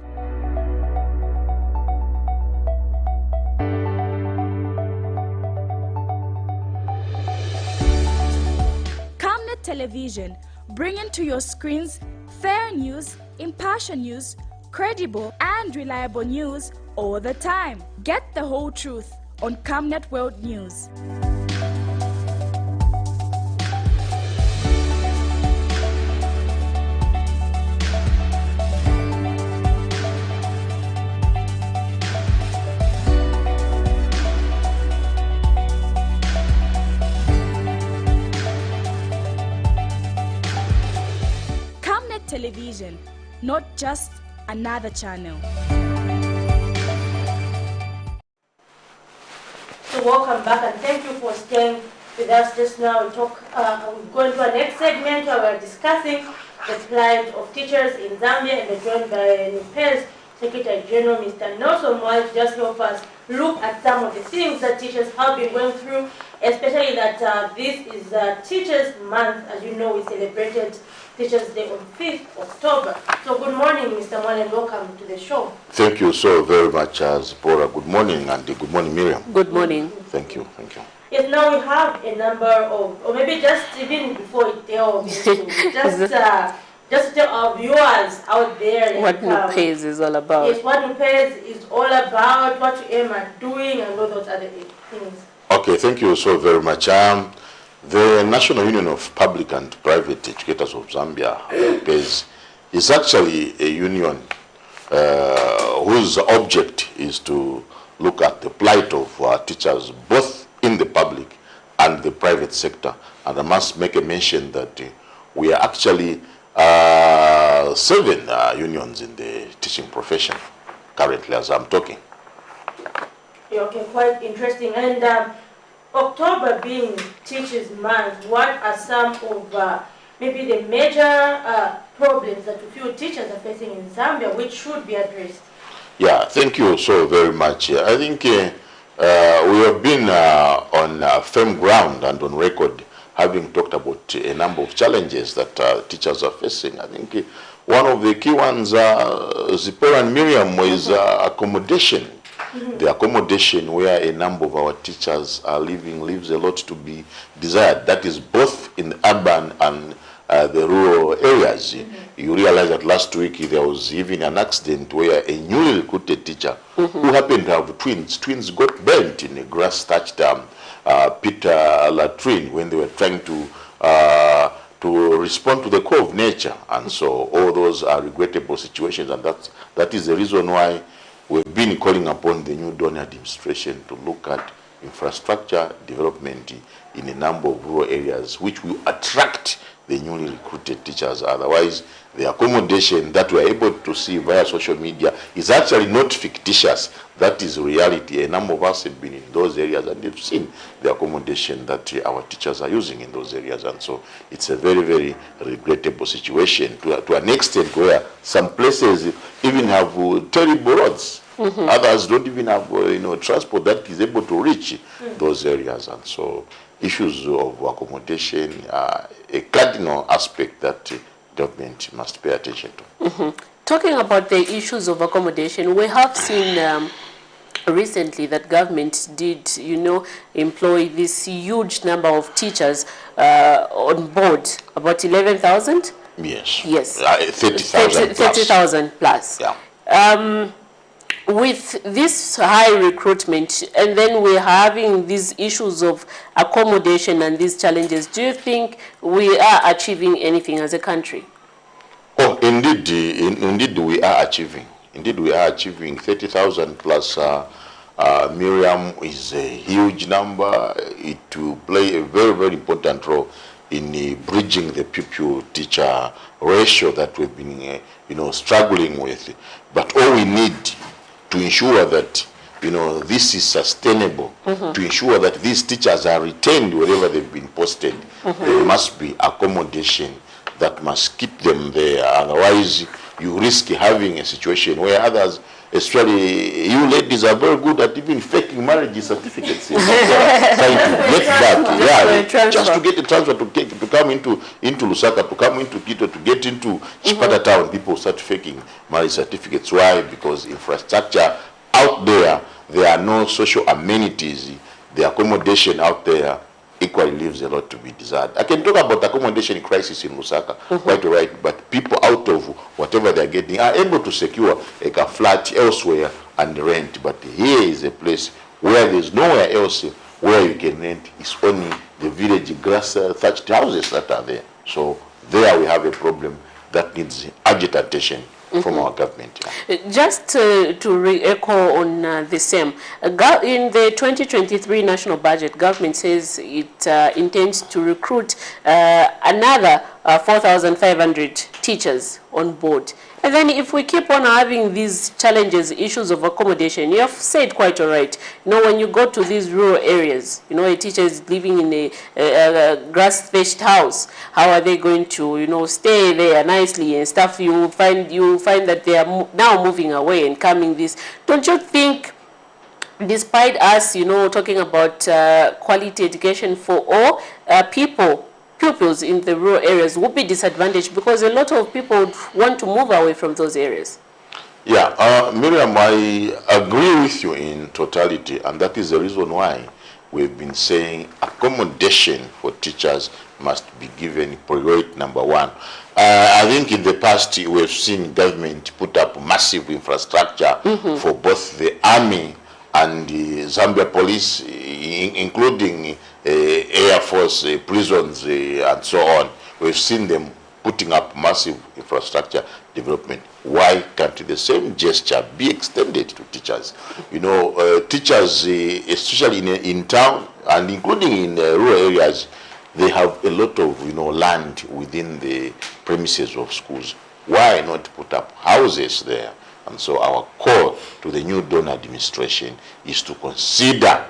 Camnet television, bringing to your screens fair news, impartial news, credible and reliable news all the time. Get the whole truth on Camnet World News. Camnet television, not just another channel. So welcome back and thank you for staying with us just now. We're going to our next segment where we're discussing the plight of teachers in Zambia, and we're joined by Nupez Secretary General, Mr. Nelson Mwai, to just help us look at some of the things that teachers have been going through, especially that this is Teachers Month. As you know, we celebrated Teachers Day on 5th October. So good morning, Mr. Mwai, and welcome to the show. Thank you so very much, Zipporah. Good morning, and good morning, Miriam. Good morning. Thank you, thank you. Yes, now we have a number of, or maybe just even before it delves into, just tell our viewers out there what NUPES is all about. Yes, what NUPES is all about, what you aim at doing, and all those other things. Okay, thank you so very much. The National Union of Public and Private Educators of Zambia, NUPES, is actually a union whose object is to look at the plight of teachers both in the public and the private sector. And I must make a mention that we are actually 7 unions in the teaching profession currently as I'm talking. Okay, quite interesting. And October being Teachers Month, what are some of maybe the major problems that you feel teachers are facing in Zambia which should be addressed? Yeah, thank you so very much. I think we have been on firm ground and on record having talked about a number of challenges that teachers are facing. I think one of the key ones, Zipporah and Miriam, is accommodation. The accommodation where a number of our teachers are living leaves a lot to be desired. That is both in the urban and the rural areas. You realize that last week there was even an accident where a newly recruited teacher who happened to have twins got burnt in a grass-thatched Peter latrine when they were trying to respond to the call of nature. And so all those are regrettable situations, and that is the reason why we've been calling upon the new Dawn administration to look at infrastructure development in a number of rural areas which will attract the newly recruited teachers. Otherwise, the accommodation that we are able to see via social media is actually not fictitious. That is reality. A number of us have been in those areas and they've seen the accommodation that our teachers are using in those areas. And so it's a very, very regrettable situation to an extent where some places even have terrible roads. Others don't even have transport that is able to reach those areas. And so issues of accommodation are a cardinal aspect that government must pay attention to. Talking about the issues of accommodation, we have seen recently that government did, employ this huge number of teachers on board, about 11,000? Yes. Yes. 30,000 plus. 30,000 plus. Yeah. With this high recruitment, and then we're having these issues of accommodation and these challenges, do you think we are achieving anything as a country? Oh, indeed we are achieving. Indeed we are achieving 30,000 plus. Miriam is a huge number. It will play a very, very important role in bridging the pupil-teacher ratio that we've been, struggling with. But all we need to ensure that this is sustainable, to ensure that these teachers are retained wherever they've been posted, there must be accommodation that must keep them there. Otherwise, you risk having a situation where others, especially you ladies, are very good at even faking marriage certificates. Trying to get back, just to get the transfer to come into Lusaka, to come into Quito, to get into Chipata town. People start faking marriage certificates. Why? Because infrastructure out there are no social amenities. The accommodation out there equally leaves a lot to be desired. I can talk about accommodation crisis in Lusaka, quite right, but people out of whatever they're getting are able to secure a flat elsewhere and rent. But here is a place where there's nowhere else where you can rent. It's only the village grass thatched houses that are there. So there we have a problem that needs urgent attention from our government. Just to re-echo on the same, in the 2023 national budget, government says it intends to recruit another 4,500 teachers on board. And then if we keep on having these challenges, issues of accommodation, you have said quite all right. You know, when you go to these rural areas, you know, a teacher is living in a grass-thatched house. How are they going to, you know, stay there nicely and stuff? You find that they are now moving away and coming this. Don't you think, despite us, you know, talking about quality education for all pupils in the rural areas would be disadvantaged because a lot of people want to move away from those areas? Yeah, Miriam, I agree with you in totality, and that is the reason why we've been saying accommodation for teachers must be given priority #1. I think in the past we've seen government put up massive infrastructure for both the army and the Zambia police, including Air Force, prisons, and so on. We've seen them putting up massive infrastructure development. Why can't the same gesture be extended to teachers? You know, teachers, especially in town and including in rural areas, they have a lot of, you know, land within the premises of schools. Why not put up houses there? And so our call to the new Dawn administration is to consider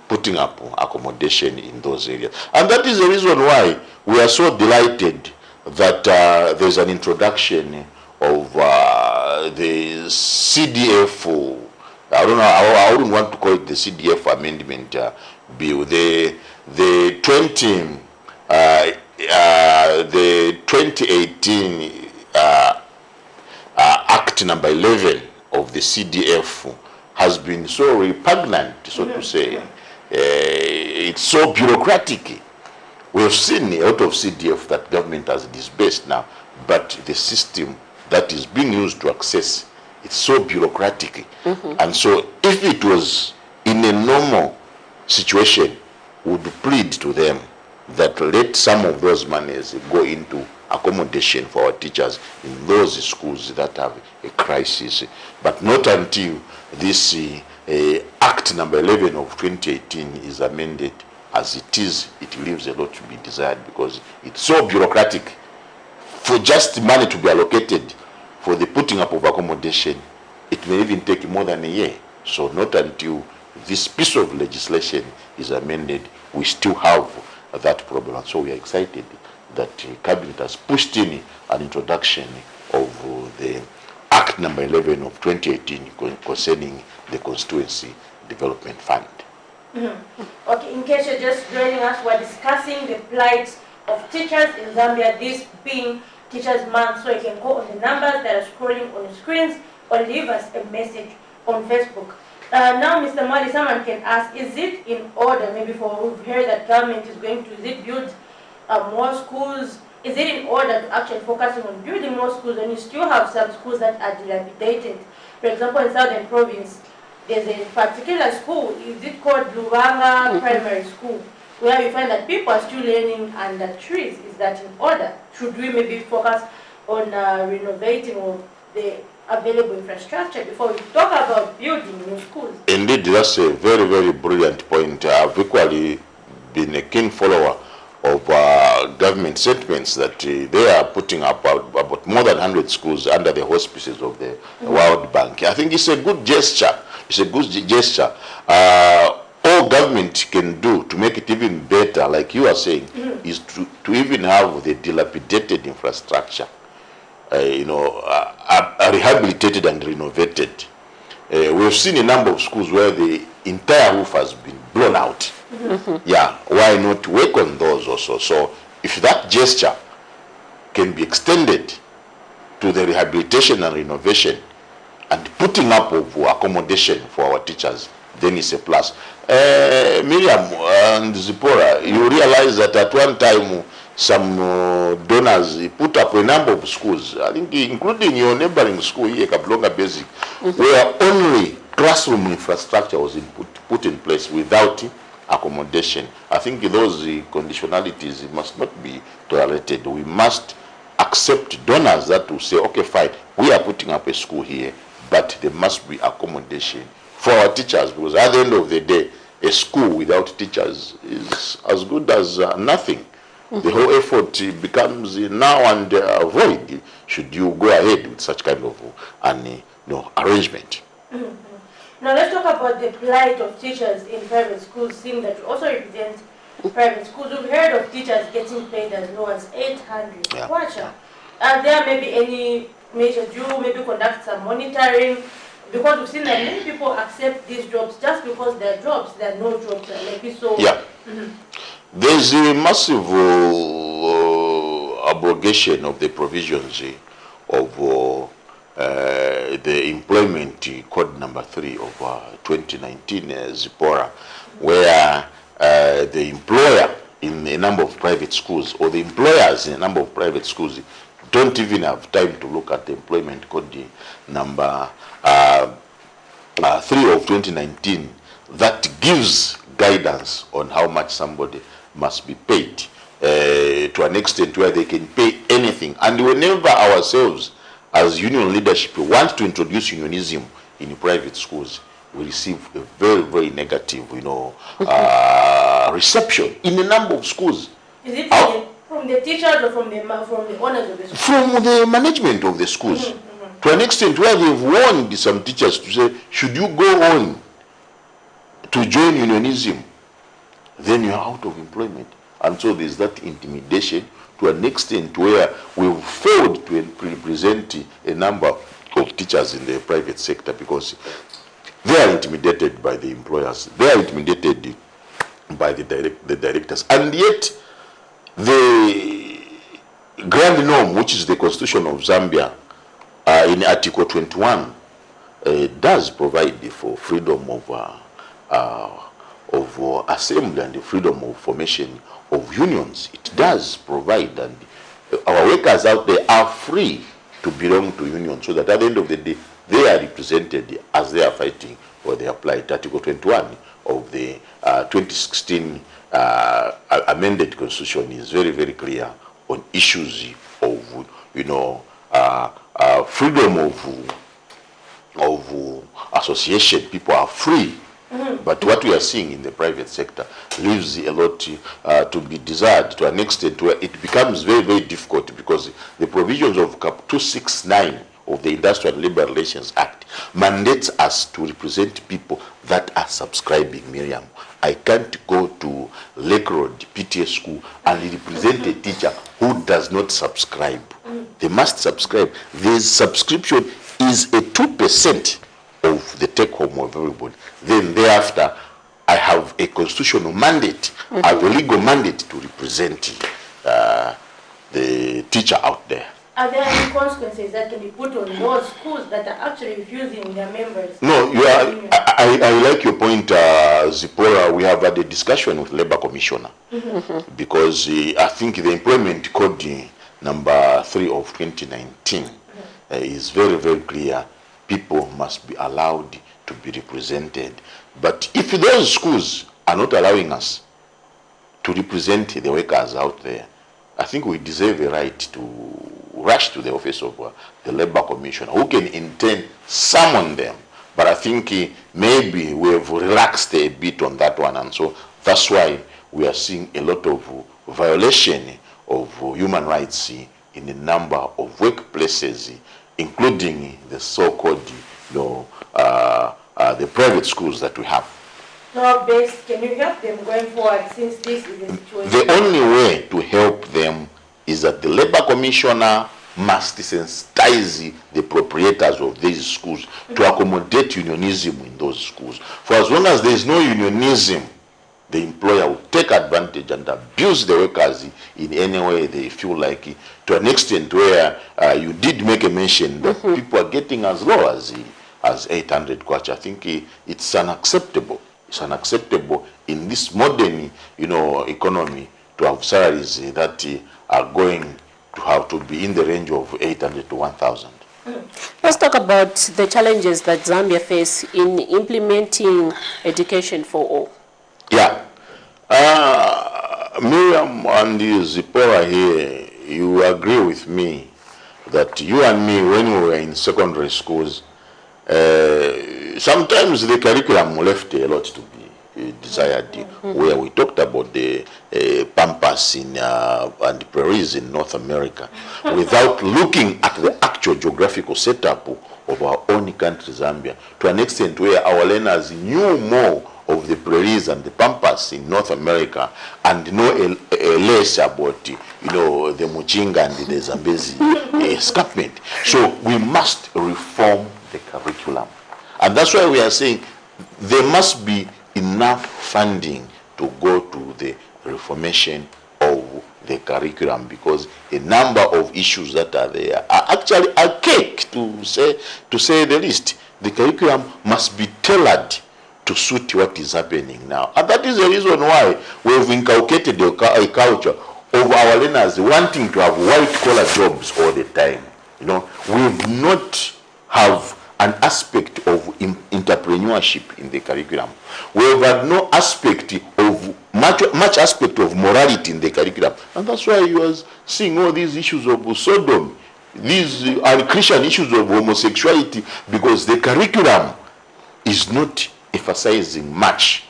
putting up accommodation in those areas. And that is the reason why we are so delighted that there's an introduction of the CDF, I don't know, I wouldn't want to call it the CDF amendment bill, the 2018 Act number 11 of the CDF has been so repugnant, so to say. It's so bureaucratic. We've seen a lot of CDF that government has disbased now, but the system that is being used to access, it's so bureaucratic. And so if it was in a normal situation, would plead to them that let some of those monies go into accommodation for our teachers in those schools that have a crisis. But not until this Act number 11 of 2018 is amended as it is, it leaves a lot to be desired because it's so bureaucratic. For just money to be allocated for the putting up of accommodation, it may even take more than a year. So not until this piece of legislation is amended, we still have that problem. And so we are excited that Cabinet has pushed in an introduction of the Act number 11 of 2018 concerning the Constituency Development Fund. Okay, in case you're just joining us, we're discussing the plight of teachers in Zambia, this being Teachers Month, so you can go on the numbers that are scrolling on the screens or leave us a message on Facebook. Now, Mr. Mali, someone can ask, is it in order, maybe for we've heard that government is going to, build more schools? Is it in order to actually focusing on building more schools when you still have some schools that are dilapidated? For example, in Southern Province, there's a particular school, is it called Lubanga Primary School, where you find that people are still learning under trees. Is that in order? Should we maybe focus on renovating all the available infrastructure before we talk about building new schools? Indeed, that's a very, very brilliant point. I've equally been a keen follower of government statements that they are putting up about more than 100 schools under the auspices of the World Bank. I think it's a good gesture. It's a good gesture. All government can do to make it even better, like you are saying, is to even have the dilapidated infrastructure, rehabilitated and renovated. We've seen a number of schools where the entire roof has been blown out. Yeah, why not work on those also? So if that gesture can be extended to the rehabilitation and renovation and putting up of accommodation for our teachers, then it's a plus. Miriam and Zipporah, you realize that at one time some donors put up a number of schools, I think including your neighboring school here, Kablonga Basic, where only classroom infrastructure was put in place without accommodation. I think those conditionalities must not be tolerated. We must accept donors that will say, okay, fine, we are putting up a school here, but there must be accommodation for our teachers, because at the end of the day, a school without teachers is as good as nothing. The whole effort becomes null and void should you go ahead with such kind of arrangement. Now let's talk about the plight of teachers in private schools, seeing that you also represent private schools. We've heard of teachers getting paid as low as 800 kwacha. Are there maybe any measures you maybe conduct some monitoring? Because we've seen that many people accept these jobs just because they're jobs, there are no jobs. Maybe so. Yeah. There's a massive abrogation of the provisions of the employment code number 3 of 2019 Zipporah, where the employer in a number of private schools, or the employers in a number of private schools, don't even have time to look at the employment code number 3 of 2019 that gives guidance on how much somebody must be paid, to an extent where they can pay anything. And whenever ourselves as union leadership want to introduce unionism in private schools, we receive a very, very negative, reception in a number of schools. Is it from the teachers or from the owners of the schools? From the management of the schools, to an extent where they've warned some teachers to say, should you go on to join unionism, then you're out of employment. And so there's that intimidation to an extent where we've failed to represent a number of teachers in the private sector because they are intimidated by the employers, they are intimidated by the directors. And yet the grand norm, which is the Constitution of Zambia, in Article 21, does provide for freedom of assembly and the freedom of formation of unions. It does provide, and our workers out there are free to belong to unions, so that at the end of the day they are represented as they are fighting for their plight. Article 21 of the 2016 amended constitution is very, very clear on issues of freedom of association. People are free. But what we are seeing in the private sector leaves a lot to be desired, to an extent where it becomes very, very difficult, because the provisions of Cap 269 of the Industrial and Labour Relations Act mandates us to represent people that are subscribing. Miriam, I can't go to Lake Road PTA school and represent a teacher who does not subscribe. They must subscribe. This subscription is a 2% of the take home of everybody. Then thereafter, I have a constitutional mandate, I have a legal mandate to represent the teacher out there. Are there any consequences that can be put on those schools that are actually refusing their members? No, I like your point, Zipporah. We have had a discussion with Labour Commissioner, because I think the employment code number 3 of 2019 is very, very clear. People must be allowed to be represented. But if those schools are not allowing us to represent the workers out there, I think we deserve a right to rush to the office of the Labour Commissioner, who can in turn summon them. But I think maybe we have relaxed a bit on that one, and so that's why we are seeing a lot of violation of human rights in a number of workplaces, including the so-called, the private schools that we have. Now, best, can you help them going forward, since this is a situation? The only way to help them is that the Labour Commissioner must sensitize the proprietors of these schools to accommodate unionism in those schools. For as long as there is no unionism, the employer will take advantage and abuse the workers in any way they feel like, to an extent where you did make a mention that people are getting as low as 800 kwacha. I think it's unacceptable. It's unacceptable in this modern, economy to have salaries that are going to have to be in the range of 800 to 1,000. Let's talk about the challenges that Zambia face in implementing education for all. Yeah. Miriam and Zipporah here, you agree with me that you and me, when we were in secondary schools, sometimes the curriculum left a lot to be desired, where we talked about the pampas in and prairies in North America, without looking at the actual geographical setup of our own country, Zambia, to an extent where our learners knew more of the prairies and the pampas in North America and know less about, the Muchinga and the Zambezi escarpment. So we must reform the curriculum. And that's why we are saying there must be enough funding to go to the reformation of the curriculum, because a number of issues that are there are actually archaic, to say the least. The curriculum must be tailored to suit what is happening now. And that is the reason why we have inculcated a culture of our learners wanting to have white-collar jobs all the time. We will not have an aspect of entrepreneurship in the curriculum. We have had no aspect of much aspect of morality in the curriculum. And that's why you are seeing all these issues of Sodom, these Christian issues of homosexuality, because the curriculum is not emphasizing much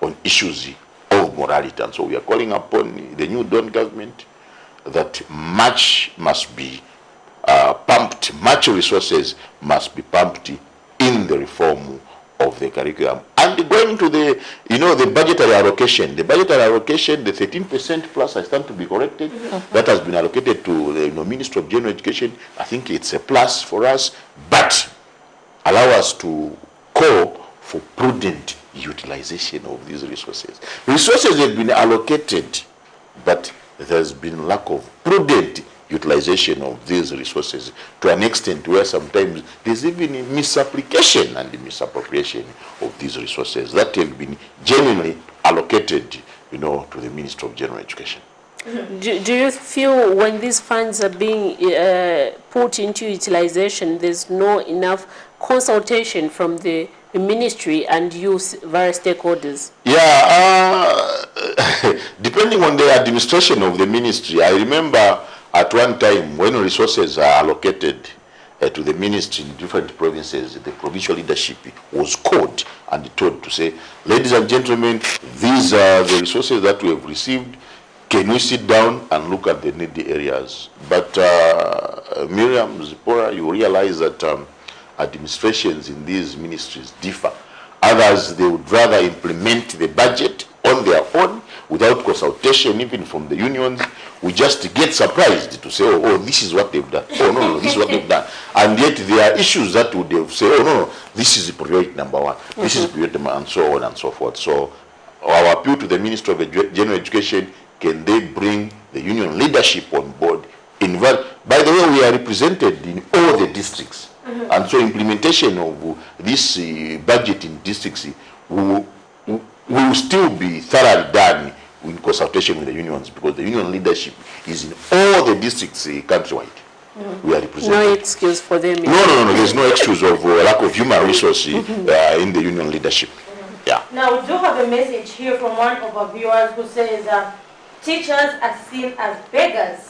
on issues of morality. And so we are calling upon the new Dawn government that much must be pumped, much resources must be pumped in the reform of the curriculum. And going to the, the budgetary allocation, the 13% plus, I stand to be corrected, that has been allocated to the Ministry of General Education. I think it's a plus for us, but allow us to call for prudent utilization of these resources. Resources have been allocated, but there's been lack of prudent utilization of these resources to an extent where sometimes there's even a misapplication and misappropriation of these resources that have been genuinely allocated, to the Ministry of General Education. Do you feel when these funds are being put into utilization, there's no enough consultation from the ministry and various stakeholders? Yeah, depending on the administration of the ministry. I remember at one time when resources are allocated to the ministry in different provinces, the provincial leadership was called and told to say, ladies and gentlemen, these are the resources that we have received. Can we sit down and look at the needy areas? But Miriam, Zipporah, you realize that administrations in these ministries differ. Others, they would rather implement the budget on their own without consultation even from the unions. We just get surprised to say, oh, this is what they've done. Oh, no, this is what they've done. And yet there are issues that would have say, oh, no, this is priority number one. This is priority number, and so on and so forth. So our appeal to the Ministry of General Education, can they bring the union leadership on board? By the way, we are represented in all the districts. And so implementation of this budget in districts will still be thoroughly done in consultation with the unions, because the union leadership is in all the districts countrywide. We are represented. No excuse for them. No. There's no excuse of lack of human resource in the union leadership. Yeah. Now, we do have a message here from one of our viewers who says teachers are seen as beggars.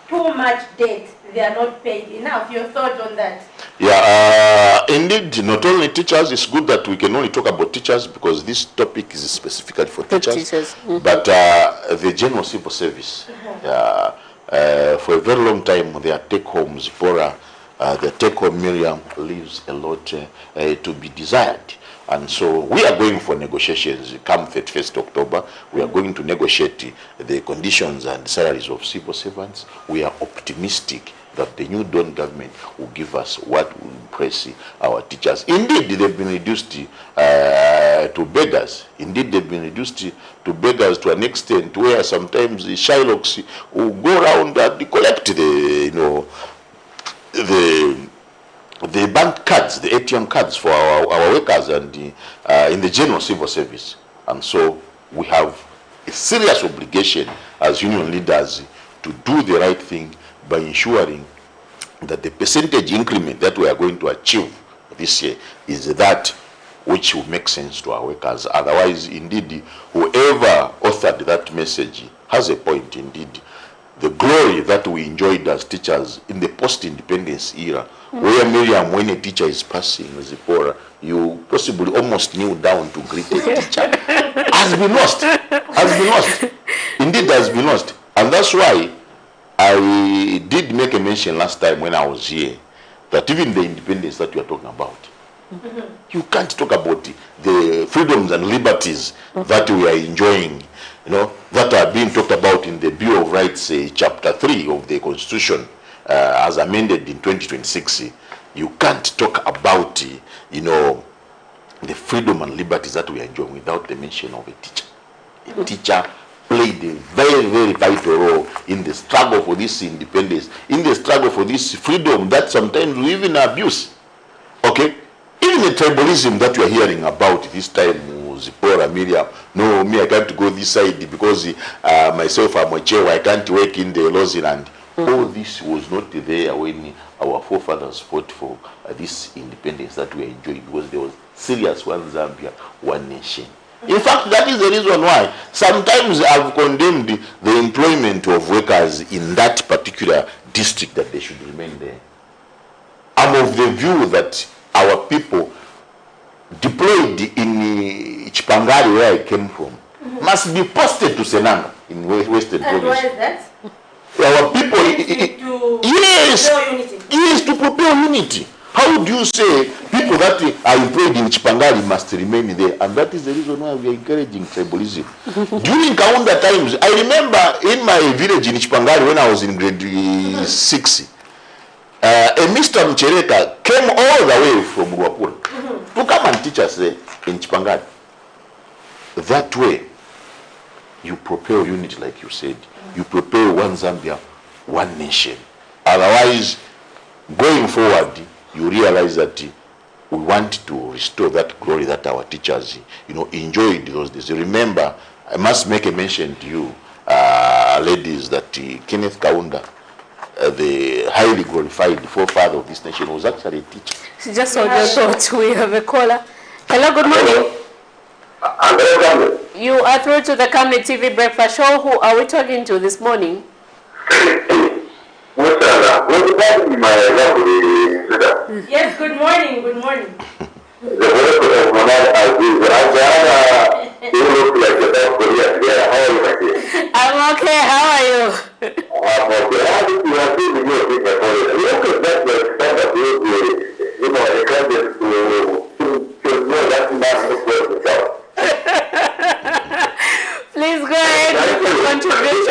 Too much debt, they are not paid enough. Your thought on that? Yeah, indeed, not only teachers. It's good that we can only talk about teachers because this topic is specifically for teachers. But the general civil service, for a very long time, their take-homes for the take-home Miriam leaves a lot to be desired. And so we are going for negotiations. Come 31st October, we are going to negotiate the conditions and salaries of civil servants. We are optimistic that the new Dawn government will give us what will impress our teachers. Indeed, they've been reduced to beggars. Indeed, they've been reduced to beggars to an extent where sometimes the Shylocks will go around and collect the bank cards, the ATM cards for our workers and in the general civil service. And so we have a serious obligation as union leaders to do the right thing by ensuring that the percentage increment that we are going to achieve this year is that which will make sense to our workers. Otherwise, indeed, whoever authored that message has a point. Indeed, the glory that we enjoyed as teachers in the post-independence era, where Miriam, when a teacher is passing Zipporah, you possibly almost kneel down to greet a teacher, has been lost. Indeed, has been lost. And that's why I did make a mention last time when I was here that even the independence that you are talking about, you can't talk about the freedoms and liberties that we are enjoying, that are being talked about in the Bill of Rights, Chapter 3 of the Constitution, as amended in 2026. You can't talk about, the freedom and liberties that we are enjoying without the mention of a teacher. A teacher played a very, very vital role in the struggle for this independence, in the struggle for this freedom that sometimes we even abuse. Okay? Even the tribalism that we are hearing about this time, Zipporah, Miriam, no, me, I can't go this side because myself, I'm a chair, I can't work in the Lozi land. All this was not there when our forefathers fought for this independence that we are enjoying, because there was serious one Zambia, one nation. In fact, that is the reason why sometimes I've condemned the employment of workers in that particular district, that they should remain there. I'm of the view that our people deployed in Chipangari, where I came from, must be posted to Senanga in Western Province. And why is that? Our people, yes, to propel unity. How do you say people that are employed in Chipangari must remain there? And that is the reason why we are encouraging tribalism. During Kaunda times, I remember in my village in Chipangari when I was in grade 6, a Mr. Mchereka came all the way from Ruapura to come and teach us in Chipangari. That way, you propel unity, like you said. You propel one Zambia, one nation. Otherwise, going forward, you realize that we want to restore that glory that our teachers, enjoyed those days. Remember, I must make a mention to you, ladies, that Kenneth Kaunda, the highly glorified forefather of this nation, was actually a teacher. Just on your thoughts, we have a caller. Hello, good morning. You are through to the Camnet TV Breakfast Show. Who are we talking to this morning? Yes, good morning, good morning. I'm okay, how are you? Please go ahead with your contribution.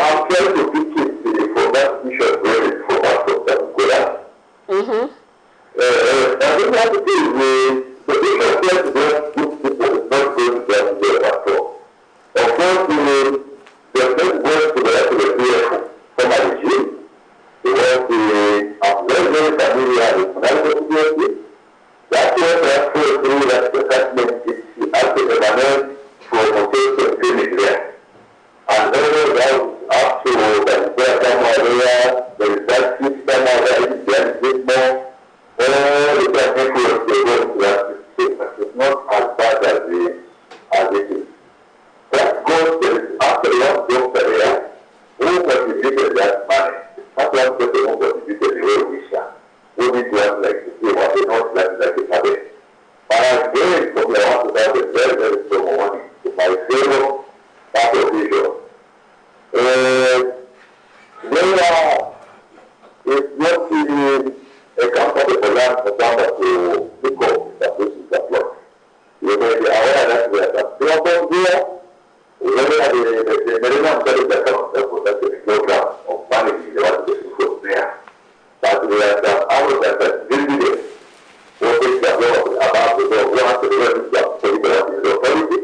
I'm trying to pick it from that issue where it's for us of that. I think what it is, the issue of that good people is not going to get there at all. Of course, the first words to the rest of the PF from my regime, because I'm very, very familiar with medical security. That's what I feel through that assessment is actually permanent for potential clinic there. And all that up to the area, the that system already, there is more, all the technical is not as bad as it is. That goes after one doctor there, who contributed that money. That one person who contributed the whole mission. Who did one like to see what they not like a habit. But again, from the one to have a very, very strong money to my favor, that official. It's not really a comfortable land for someone to pick up the person that works. You may be aware that we have a problem here. We have the minimum service account that is a program of managing the one that is there. But we have some others that are visited. What is the law about the law? What is the political authority?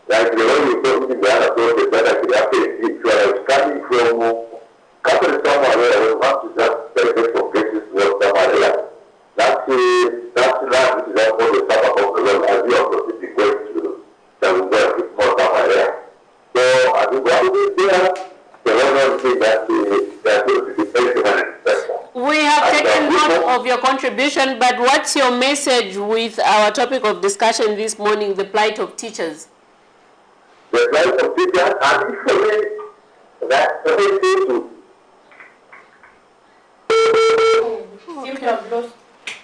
Like the way you put in the other process that actually happens, if you are coming from Catholic somewhere where you want to just benefit from cases towards somewhere else. That's land which is also the summer of the world, as you also see going to the work with more somewhere else. So, I think what it is there, the one thing that they are going to be very permanent. We have taken of your contribution, but what's your message with our topic of discussion this morning, the plight of teachers? The plight of teachers, and equally that everything seem to have lost.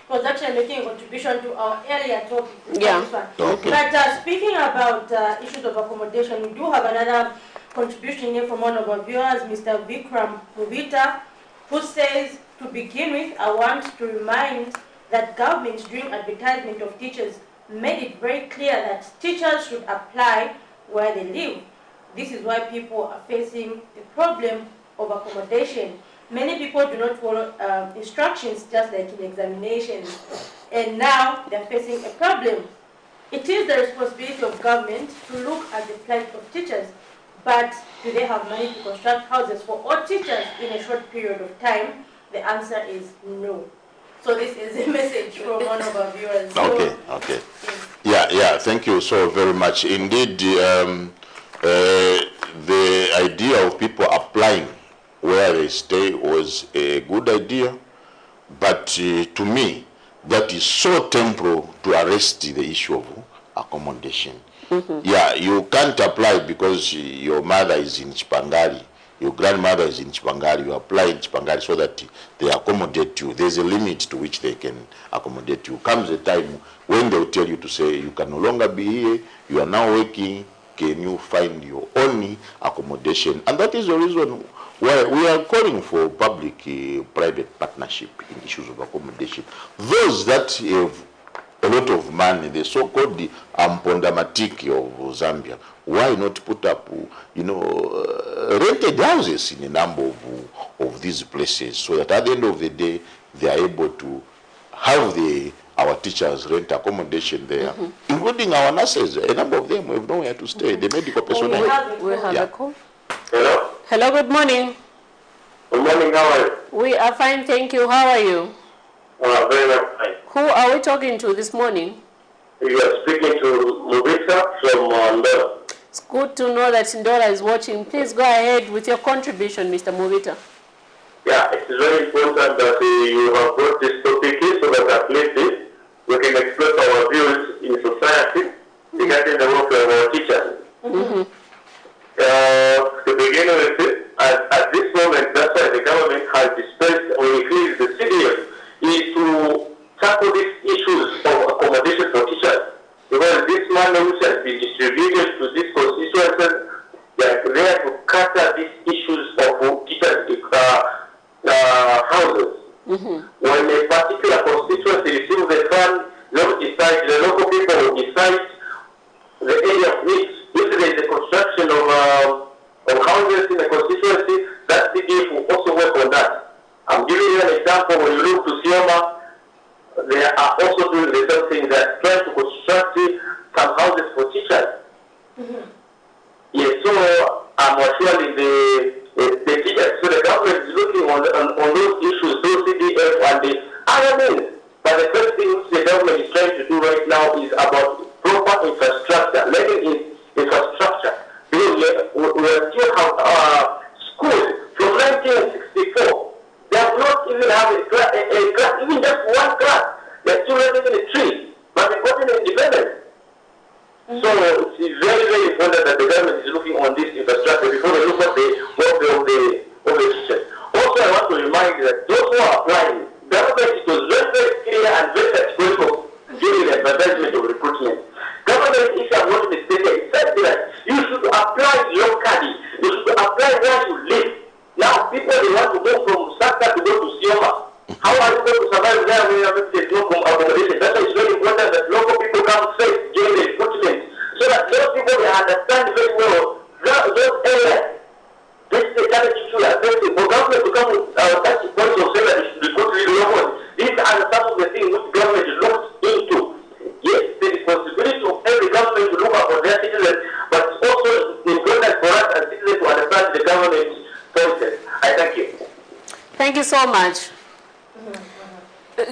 Was actually making a contribution to our earlier topic. Yeah. Okay. But speaking about issues of accommodation, we do have another contribution here from one of our viewers, Mr. Vikram Muvita, who says, to begin with, I want to remind that government during advertisement of teachers made it very clear that teachers should apply where they live. This is why people are facing the problem of accommodation. Many people do not follow instructions just like in examinations, and now they're facing a problem. It is the responsibility of government to look at the plight of teachers, but do they have money to construct houses for all teachers in a short period of time? The answer is no. So this is a message from one of our viewers. Okay, okay. Yeah, thank you so very much. Indeed, the idea of people applying where they stay was a good idea, but to me, that is so temporal to arrest the issue of accommodation. Yeah, you can't apply because your mother is in Chipangali, your grandmother is in Chipangali, you apply in Chipangali so that they accommodate you. There's a limit to which they can accommodate you. Comes a time when they'll tell you to say, you can no longer be here, you are now working, can you find your own accommodation? And that is the reason why we are calling for public-private partnership in issues of accommodation. Those that have a lot of money, the so-called Ampondamatic of Zambia, why not put up, rented houses in a number of these places, so that at the end of the day, they are able to have our teachers rent accommodation there, including our nurses. A number of them have nowhere to stay. The medical personnel. We have a call. Hello? Hello, good morning. Good morning, how are you? We are fine, thank you. How are you? Very much fine. Who are we talking to this morning? You are speaking to Mubisa from Ndola. It's good to know that Ndola is watching. Please go ahead with your contribution, Mr. Mubita. Yeah, it is very important that you have brought this topic in so that at least we can express our views in society regarding the welfare of our teachers. To begin with, at this moment, that's why the government has dispensed or increased the CDF is to tackle these issues of accommodation for teachers. Because this money which has been distributed to these constituencies, they are there to cater these issues of teachers' houses. When a particular constituency receives the fund, the local people will decide the area of needs. If there is a construction of houses in the constituency, that CDF will also work on that. I'm giving you an example. When you look to Sioma, they are also doing the same thing, that trying to construct some houses for teachers. Yes, so I'm assuring the teachers. So the government is looking on those issues, those CDF and the other things. But the first thing which the government is trying to do right now is about proper infrastructure, learning infrastructure. Because we still have schools from 1964. They have not even have a class, even just one class. They're still living in a tree, but they've gotten independence. So it's very, very important that the government is looking on this infrastructure before they look at the welfare of the teachers. Also, I want to remind you that those who are applying, government was very, very clear and very categorical during the advertisement of recruitment. Government, if you are not mistaken, it said that you should apply locally. You should apply where you live. Now, people, they want to go from Saka to go to Sioma. How are you going to survive there when there's no accommodation? That's why it's very important that local people come first during the recruitment, so that those people, they understand very well those areas. This is the kind of issue that for government to come with touch points of saying that it should recruit really local. These are some of the things which government looks into. Yes, the responsibility of every government to look out for their citizens, but it's also important for us as citizens to understand the government process. I thank you. Thank you so much.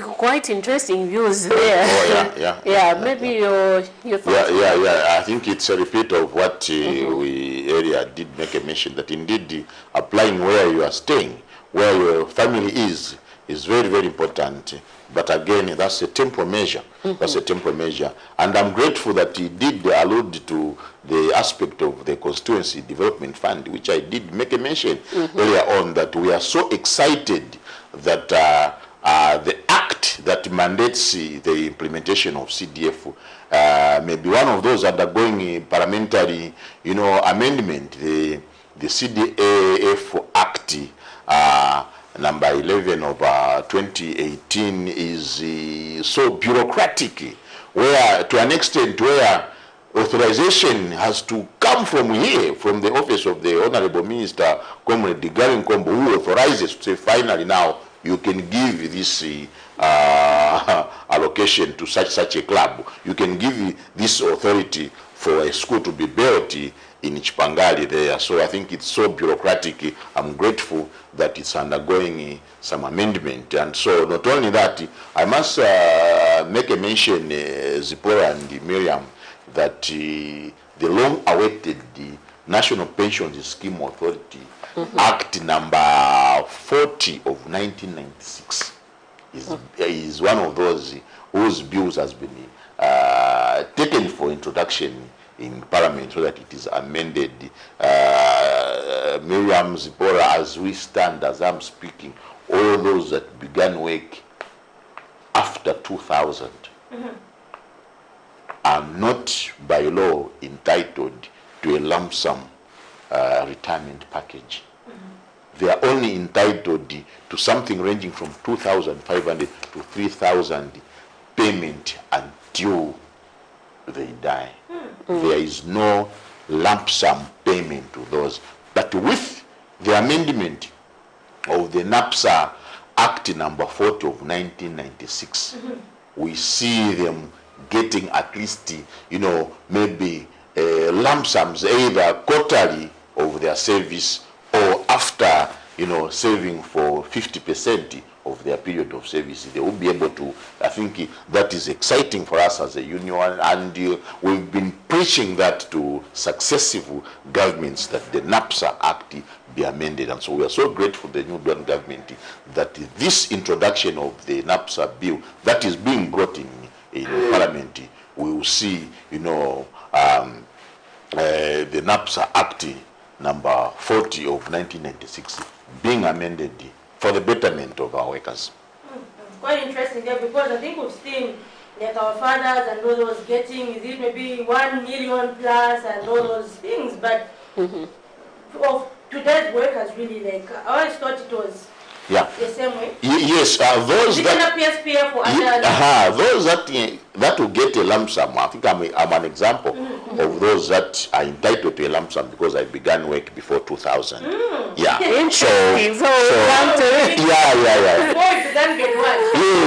Quite interesting views there. Oh, yeah. Maybe your thoughts. Yeah. I think it's a repeat of what we earlier did make a mention, that indeed applying where you are staying, where your family is is very, very important. But again, that's a temporal measure. That's a temporal measure. And I'm grateful that he did allude to the aspect of the Constituency Development Fund, which I did make a mention earlier on, that we are so excited that the act that mandates the implementation of CDF may be one of those undergoing a parliamentary, amendment. The CDF Act number 11 of 2018 is so bureaucratic, where to an extent where authorization has to come from here, from the office of the Honorable Minister, Comrade Digarin Kombo, who authorizes to say, finally now, you can give this allocation to such a club. You can give this authority for a school to be built in Chipangali there. So I think it's so bureaucratic. I'm grateful that it's undergoing some amendment. And so not only that, I must make a mention, Zipporah and Miriam, that the long-awaited National Pensions Scheme Authority Act number 40 of 1996 is one of those whose bills has been taken for introduction in Parliament so that it is amended. Miriam, Zipporah, as we stand, as I'm speaking, all those that began work after 2000 are not by law entitled to a lump sum retirement package. They are only entitled to something ranging from 2,500 to 3,000 payment until they die. There is no lump sum payment to those. But with the amendment of the NAPSA Act number 40 of 1996, we see them getting at least, maybe lump sums, either quarterly of their service or after, saving for 50% of their period of service. They will be able to, I think that is exciting for us as a union, and we've been preaching that to successive governments, that the NAPSA Act be amended. And so we are so grateful to the new government that this introduction of the NAPSA bill that is being brought in Parliament, we will see, the NAPSA Act number 40 of 1996 being amended for the betterment of our workers. Quite interesting there, because I think we've seen like our fathers and all those getting, is it maybe 1 million plus and all those things, but of today's workers really, like, I always thought it was the same way. Yes, those that PSPF or other those that will get a lump sum. I think I'm an example of those that are entitled to a lump sum because I began work before 2000. Yeah. Interesting. So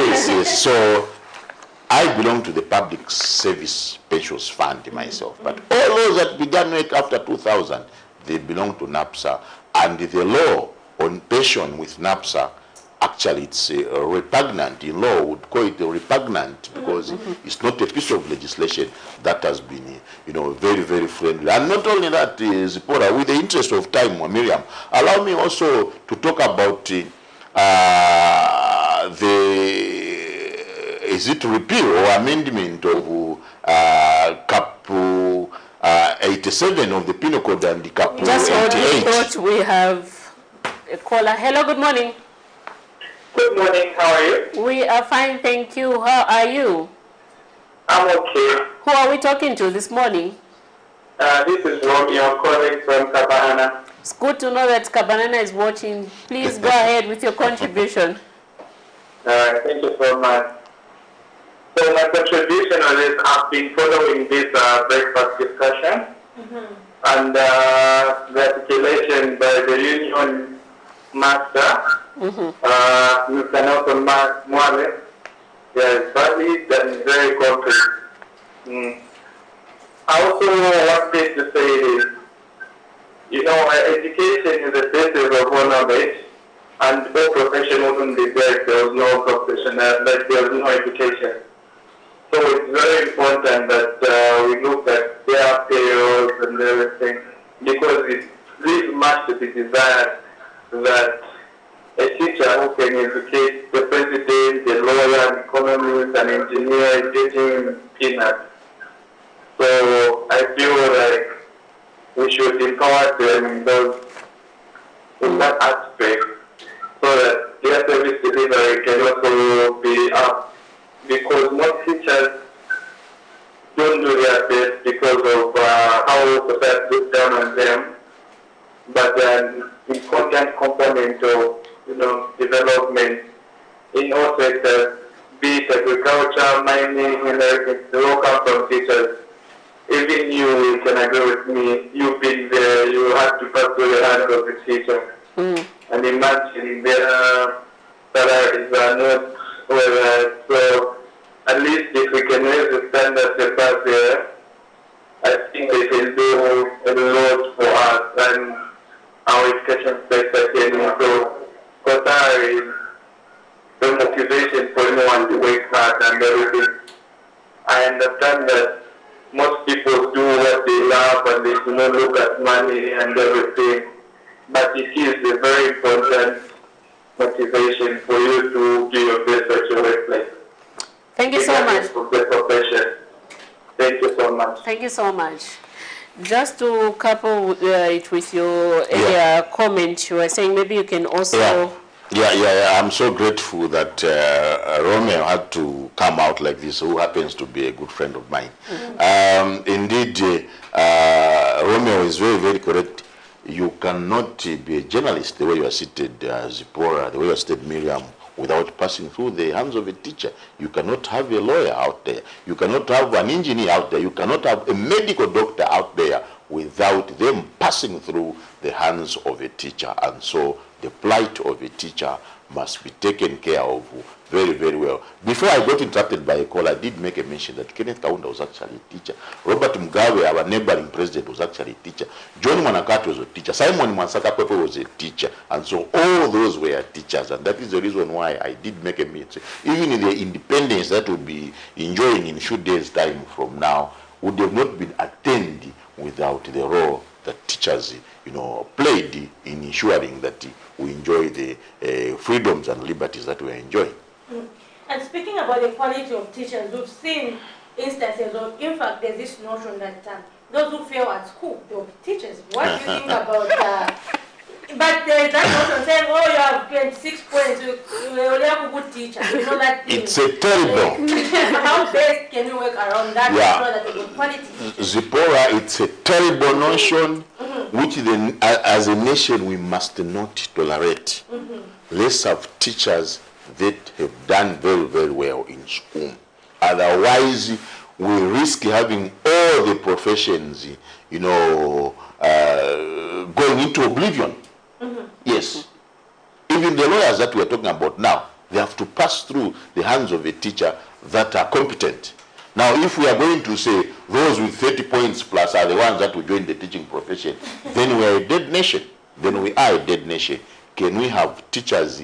yes. So I belong to the Public Service Pensions Fund myself, but all those that began work after 2000, they belong to NAPSA, and the law on pension with NAPSA, actually it's repugnant. In law would call it repugnant because it's not a piece of legislation that has been, very, very friendly. And not only that, Zipporah, with the interest of time, Miriam, allow me also to talk about is it repeal or amendment of Cap 87 of the Penal Code and the Cap 88. Just on the thought, we have a caller. Hello, good morning. Good morning, how are you? We are fine, thank you. How are you? I'm okay. Who are we talking to this morning? This is Romeo calling from Kabanana. It's good to know that Kabanana is watching. Please go ahead with your contribution. Thank you so much. So my contribution on this, I've been following this breakfast discussion and the articulation by the union master, Mr. Nelson Mwale. They are valid and very concrete. I also wanted to say this. Education is the basis of all knowledge, and all profession wouldn't be there if there was no profession, like there was no education. So it's very important that we look at their periods and everything, because it leaves much to be desired that a teacher teacher who can educate the president, the lawyer, an economist, an engineer, getting peanuts. So I feel like we should empower them in that aspect so that their service delivery can also be up. Because most teachers don't do their best because of how society looks down on them. But an important component of development in all sectors, be it agriculture, mining, and everything, they all come from teachers. Even you can agree with me, you've been there, you have to pass through the hands of the teacher. And imagine their salaries are not well, so at least if we can raise the standards above there, I think they can do a lot for us and our education sector can improve. Because that is the motivation for anyone to work hard and everything. I understand that most people do what they love and they do not look at money and everything. But it is a very important motivation for you to do your best at your workplace. Thank you so much. Thank you so much. Thank you so much. Just to couple it with your earlier comment, you were saying maybe you can also... Yeah, I'm so grateful that Romeo had to come out like this, who happens to be a good friend of mine. Indeed, Romeo is very, very correct. You cannot be a journalist the way you are seated, Zipporah, the way you are seated, Miriam, without passing through the hands of a teacher. You cannot have a lawyer out there. You cannot have an engineer out there. You cannot have a medical doctor out there without them passing through the hands of a teacher. And so the plight of a teacher must be taken care of very, very well. Before I got interrupted by a call, I did make a mention that Kenneth Kaunda was actually a teacher. Robert Mugabe, our neighboring president, was actually a teacher. John Manakati was a teacher. Simon Mwansaka Pepe was a teacher. And so all those were teachers. And that is the reason why I did make a mention. Even in the independence that we'll be enjoying in a few days' time from now would have not been attained without the role that teachers played in ensuring that we enjoy the freedoms and liberties that we are enjoying. And speaking about the quality of teachers, we've seen instances of, in fact, there's this notion that those who fail at school, they'll be teachers. What do you think about that? But there's that notion saying, oh, you have 26 points, you're only a good teacher. You know that thing. It's a terrible. How best can you work around that to ensure that a good quality? Zipporah, it's a terrible notion which then, as a nation, we must not tolerate. Let's have teachers that have done very, very well in school. Otherwise, we risk having all the professions, going into oblivion. Yes. Even the lawyers that we are talking about now, they have to pass through the hands of a teacher that are competent. Now, if we are going to say those with 30 points plus are the ones that will join the teaching profession, then we are a dead nation. Then we are a dead nation. Can we have teachers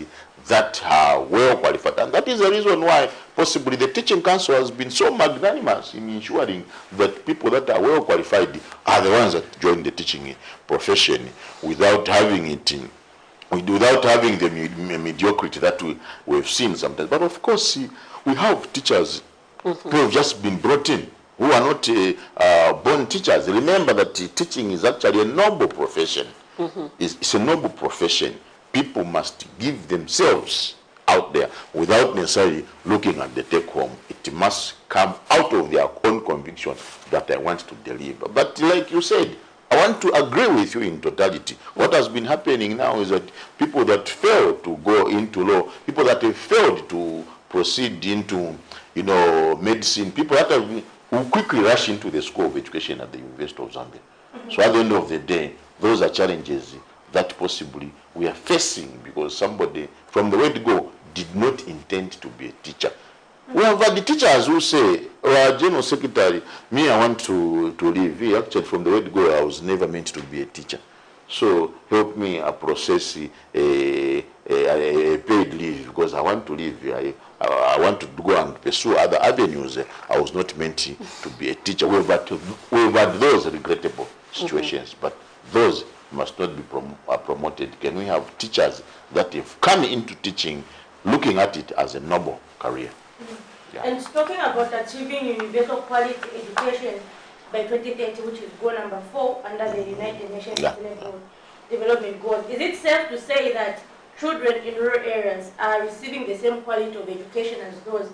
that are well qualified? And that is the reason why possibly the teaching council has been so magnanimous in ensuring that people that are well qualified are the ones that join the teaching profession without having the mediocrity that we've seen sometimes. But of course, we have teachers who have just been brought in, who are not born teachers. Remember that teaching is actually a noble profession. It's a noble profession. People must give themselves out there without necessarily looking at the take home. It must come out of their own conviction that I want to deliver. But like you said, I want to agree with you in totality. What has been happening now is that people that fail to go into law, people that have failed to proceed into medicine, people that will quickly rush into the School of Education at the University of Zambia. So at the end of the day, those are challenges that possibly we are facing because somebody from the word go did not intend to be a teacher. We have had the teachers who say, General Secretary, me, I want to leave. Actually, from the word go, I was never meant to be a teacher. So help me process a paid leave because I want to leave. I want to go and pursue other avenues. I was not meant to be a teacher. We've had those regrettable situations, but those must not be promoted? Can we have teachers that have come into teaching looking at it as a noble career? Yeah. And talking about achieving universal quality education by 2030, which is goal number 4 under the United Nations Sustainable Development Goals, is it safe to say that children in rural areas are receiving the same quality of education as those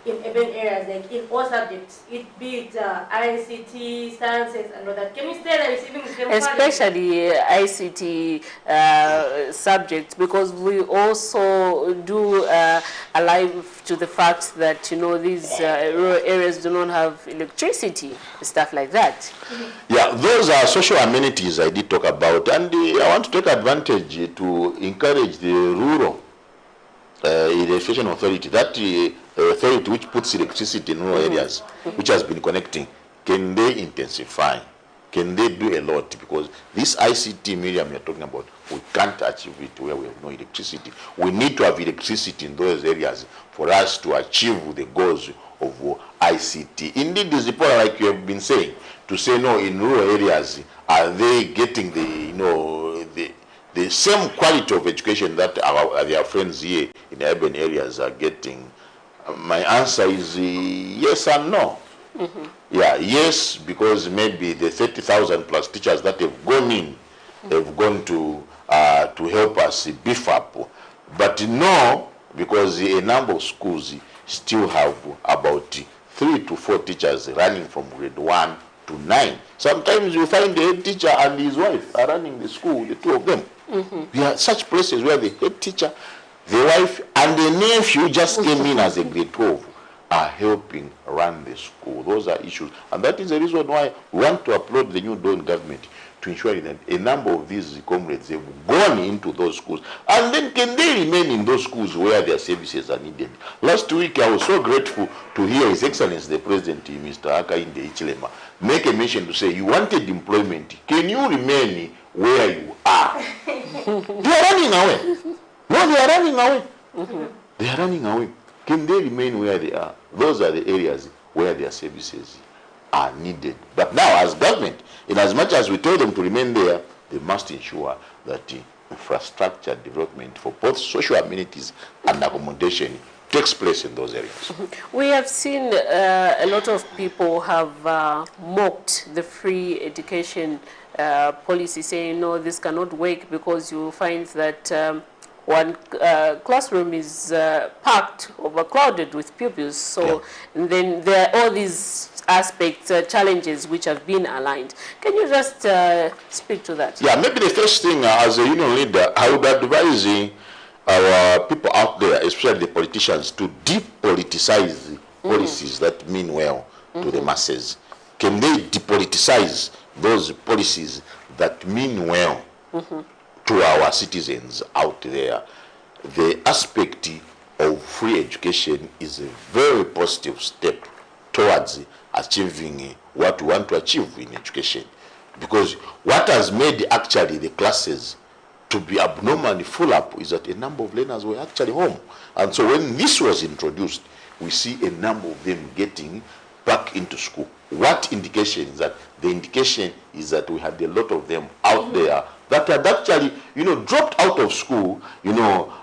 in urban areas, like in all subjects, be it ICT, sciences, and all that? Can you say they're receiving the same especially ICT subjects, because we also do alive to the fact that, you know, these rural areas do not have electricity, stuff like that. Yeah, those are social amenities I did talk about, and I want to take advantage to encourage the rural electrification authority, that authority which puts electricity in rural areas, which has been connecting. Can they intensify? Can they do a lot? Because this ICT medium you're talking about, we can't achieve it where we have no electricity. We need to have electricity in those areas for us to achieve the goals of ICT. Indeed, this report, like you have been saying, to say no, in rural areas, are they getting the, you know, the same quality of education that their friends here in urban areas are getting? My answer is yes and no. Yeah, yes, because maybe the 30,000 plus teachers that have gone in, have gone to help us beef up. But no, because a number of schools still have about 3 to 4 teachers running from grade 1 to 9. Sometimes you find the head teacher and his wife are running the school, the two of them. We are such places where the head teacher, the wife, and the nephew just came in as a grade 12 are helping run the school. Those are issues. And that is the reason why we want to applaud the new Dawn government to ensure that a number of these comrades have gone into those schools. And then can they remain in those schools where their services are needed? Last week, I was so grateful to hear His Excellency the President, Mr. Hakainde Hichilema, make a mention to say, you wanted employment. Can you remain where you are? They are running away. No, they are running away. They are running away. Can they remain where they are? Those are the areas where their services are needed. But now, as government, in as much as we tell them to remain there, they must ensure that the infrastructure development for both social amenities and accommodation takes place in those areas. We have seen a lot of people have mocked the free education policy, saying, no, this cannot work because you find that one classroom is packed, overcrowded with pupils. So then there are all these aspects, challenges which have been aligned. Can you just speak to that? Yeah, maybe the first thing as a union leader, I would advise our people out there, especially the politicians, to depoliticize policies that mean well to the masses. Can they depoliticize those policies that mean well to our citizens out there? The aspect of free education is a very positive step towards achieving what we want to achieve in education. Because what has made actually the classes to be abnormally full up is that a number of learners were actually home. And so when this was introduced, we see a number of them getting back into school. What indication is that? The indication is that we had a lot of them out there that had actually, you know, dropped out of school, you know,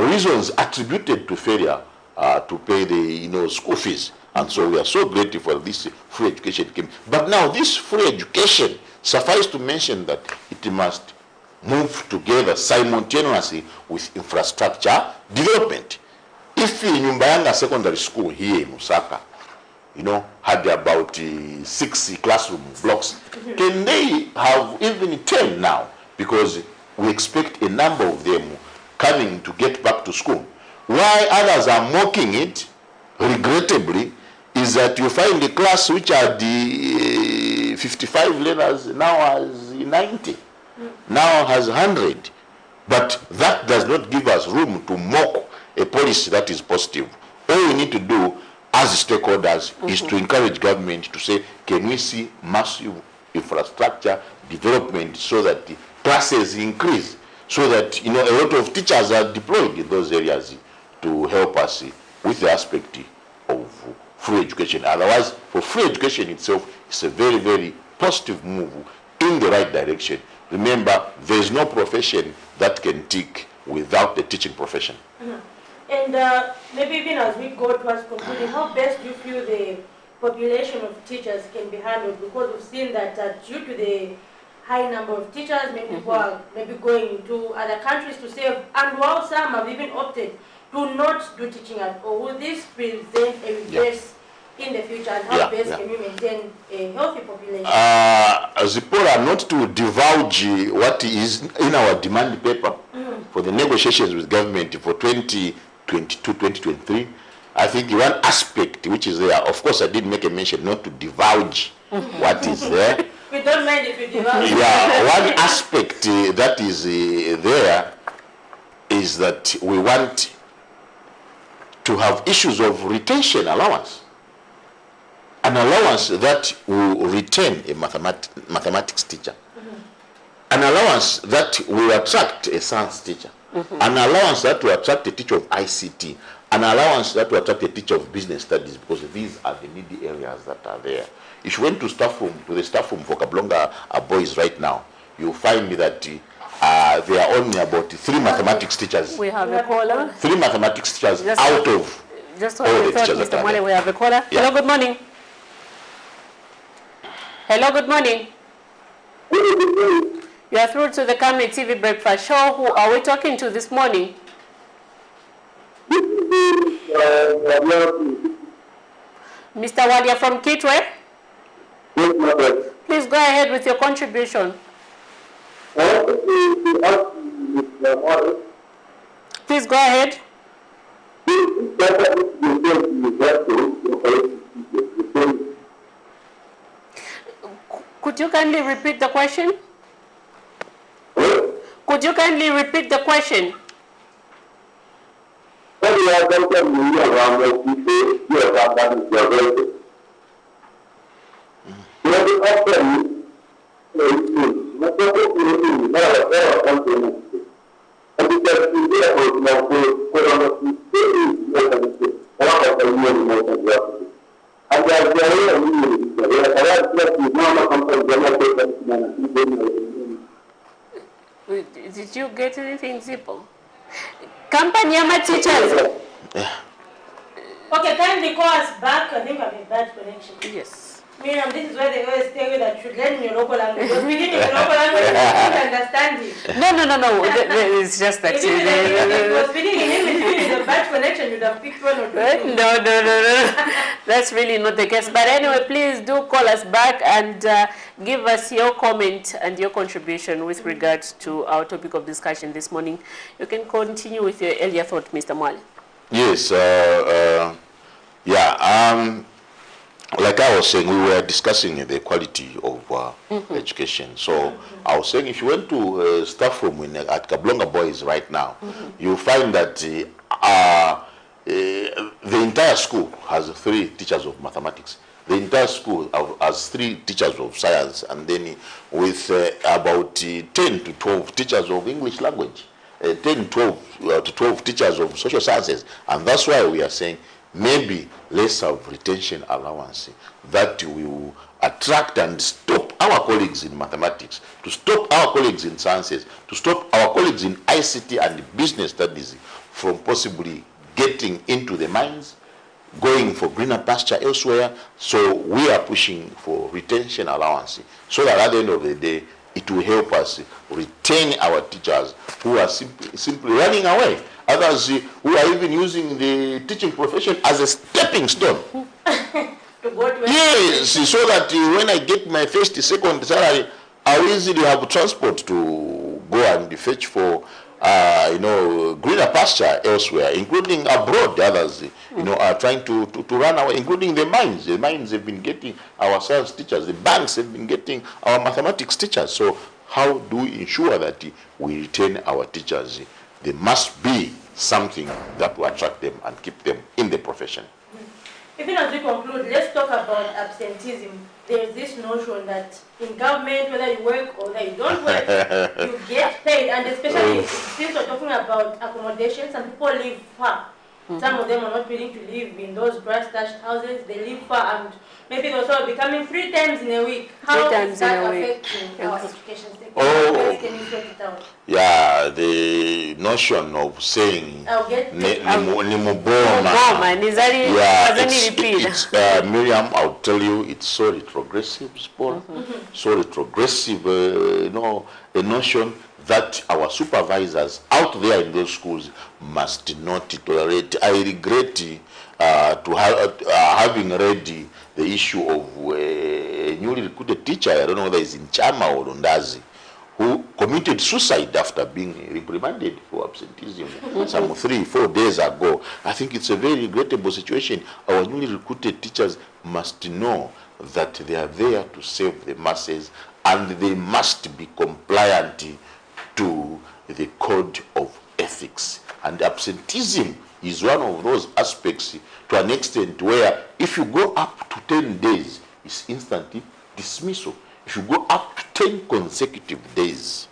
reasons attributed to failure to pay the, you know, school fees. And so we are so grateful for this free education came. But now this free education, suffice to mention that it must move together simultaneously with infrastructure development. If Nyumbayanga Secondary School here in Lusaka, you know, had about 6 classroom blocks, can they have even 10 now? Because we expect a number of them coming to get back to school. Why others are mocking it, regrettably, is that you find the class which had the 55 learners now has 90, now has 100. But that does not give us room to mock a policy that is positive. All we need to do as stakeholders is to encourage government to say, can we see massive infrastructure development so that the classes increase, so that, you know, a lot of teachers are deployed in those areas to help us with the aspect of free education. Otherwise, for free education itself, it's a very, very positive move in the right direction, remember, there is no profession that can tick without the teaching profession. And maybe even as we go towards concluding, how best do you feel the population of teachers can be handled? Because we've seen that due to the high number of teachers, many people are maybe going to other countries to save, and while some have even opted to not do teaching at all, will this present a reverse in the future, and how best can we maintain a healthy population? Zipporah, not to divulge what is in our demand paper for the negotiations with government for 2022-2023, I think the one aspect which is there, of course I did make a mention not to divulge what is there. We don't mind if you divulge. Yeah, one aspect that is there is that we want to have issues of retention allowance. An allowance that will retain a mathematics teacher. An allowance that will attract a science teacher. An allowance that will attract a teacher of ICT. An allowance that will attract a teacher of business studies, because these are the needy areas that are there. If you went to the staff room for Kablonga boys right now, you'll find that there are only about 3 mathematics teachers. We have a caller. 3 mathematics teachers out of just all the teachers that are there. We have a caller. Yeah. Hello, good morning. Hello, good morning. You are through to the Camnet TV Breakfast Show. Who are we talking to this morning? Mr. Wadia from Kitwe? Please go ahead with your contribution. Please go ahead. Could you kindly repeat the question? Could you kindly repeat the question? Did you get anything, Zippo? Company Yama teachers. Okay, kindly call us back. I think I have a bad connection. Yes. Miriam, this is where they always tell you that you should learn your local language. You're speaking in your local language, you don't understand it. No. It's just that. If you were speaking in English, if it's a bad connection, you'd have picked one or two. No. That's really not the case. But anyway, please do call us back and give us your comment and your contribution with regards to our topic of discussion this morning. You can continue with your earlier thought, Mr. Mwale. Yes, like I was saying, we were discussing the quality of education. So I was saying, if you went to staff room at Kablonga Boys right now, you'll find that the entire school has 3 teachers of mathematics. The entire school has 3 teachers of science, and then with about 10 to 12 teachers of English language, 10 to 12 teachers of social sciences. And that's why we are saying, maybe let's have retention allowance that will attract and stop our colleagues in mathematics, to stop our colleagues in sciences, to stop our colleagues in ICT and business studies from possibly getting into the mines, going for greener pasture elsewhere. So we are pushing for retention allowance so that at the end of the day, it will help us retain our teachers who are simply running away. Others who are even using the teaching profession as a stepping stone. Yes, so that when I get my first, second salary, I'll easily have transport to go and fetch for, greener pasture elsewhere, including abroad. Others, are trying to run away, including the mines. The mines have been getting our science teachers. The banks have been getting our mathematics teachers. So how do we ensure that we retain our teachers? There must be something that will attract them and keep them in the profession. Even as we conclude, let's talk about absenteeism. There is this notion that in government, whether you work or whether you don't work, you get paid. And especially since we're talking about accommodation, some people live far. Some of them are not willing to live in those grass-thatched houses. They live far, and maybe they'll also be coming 3 times in a week. How is that affecting our education sector? How best can you sort it out? Yeah, the notion of saying Miriam, I'll tell you, it's so retrogressive, so retrogressive, a notion that our supervisors out there in those schools must not tolerate. I regret having read the issue of a newly recruited teacher, I don't know whether it's in Chama or Lundazi, who committed suicide after being reprimanded for absenteeism some 3-4 days ago. I think it's a very regrettable situation. Our newly recruited teachers must know that they are there to serve the masses, and they must be compliant to the code of ethics. And absenteeism is one of those aspects to an extent where if you go up to 10 days, it's instantly dismissal. If you go up to 10 consecutive days,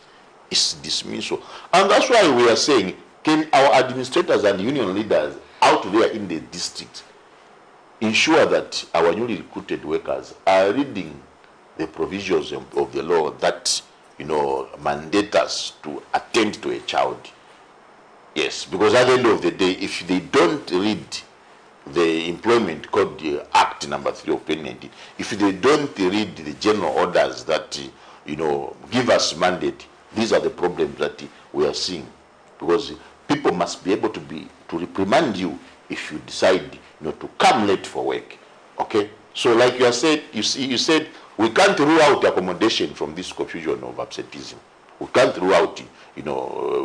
it's dismissal. And that's why we are saying, can our administrators and union leaders out there in the district ensure that our newly recruited workers are reading the provisions of the law that mandate us to attend to a child? Yes, because at the end of the day, if they don't read the Employment Code Act number 3 of 2019, if they don't read the general orders that give us mandate, these are the problems that we are seeing. Because people must be able to reprimand you if you decide to come late for work. Okay, so like you said, you said we can't rule out accommodation from this confusion of absenteeism. We can't rule out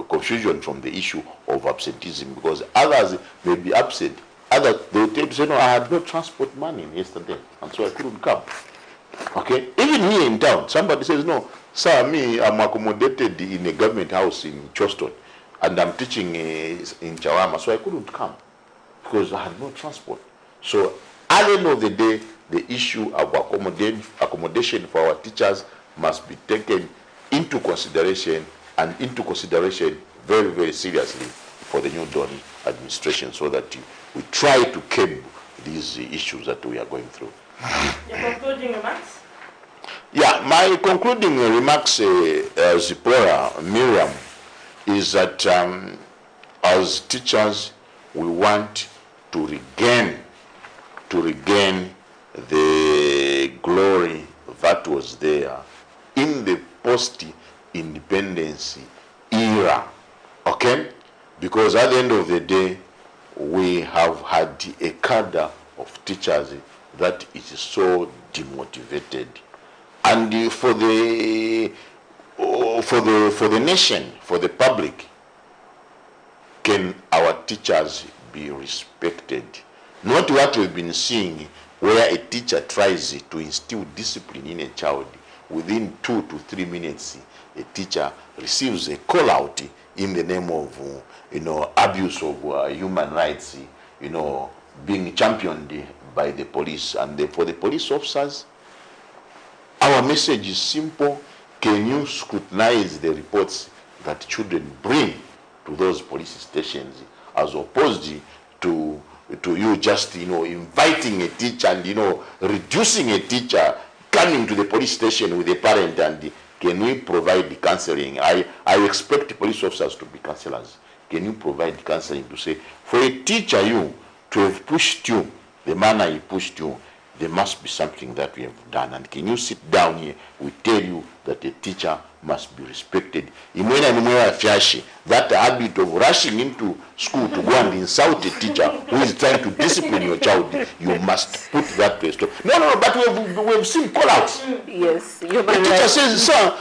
confusion from the issue of absenteeism, because others may be absent. Others, they will tell you, say, no, I had no transport money yesterday, and so I couldn't come. Okay? Even here in town, somebody says, no, sir, me, I'm accommodated in a government house in Charleston, and I'm teaching in Chawama, so I couldn't come because I had no transport. So at the end of the day, the issue of accommodation for our teachers must be taken into consideration, and into consideration very, very seriously for the new Dawn administration, so that we try to curb these issues that we are going through. Your concluding remarks? Yeah, my concluding remarks, Zipporah, Miriam, is that as teachers, we want to regain the glory that was there in the post-independence era, okay? Because at the end of the day, we have had a cadre of teachers that is so demotivated. And for the nation, for the public, can our teachers be respected? Not what we've been seeing, where a teacher tries to instill discipline in a child. Within 2 to 3 minutes, a teacher receives a call out in the name of abuse of human rights, being championed by the police. And for the police officers, our message is simple: can you scrutinize the reports that children bring to those police stations, as opposed to you just inviting a teacher and reducing a teacher coming to the police station with a parent? And can we provide the counseling? I expect police officers to be counselors. Can you provide counseling to say, for a teacher to have pushed you the manner he pushed you, there must be something that we have done? And can you sit down here? We tell you that a teacher must be respected. That habit of rushing into school to go and insult a teacher who is trying to discipline your child, you must put that to a stop. No, but we've seen call-outs. Yes. The teacher says, sir,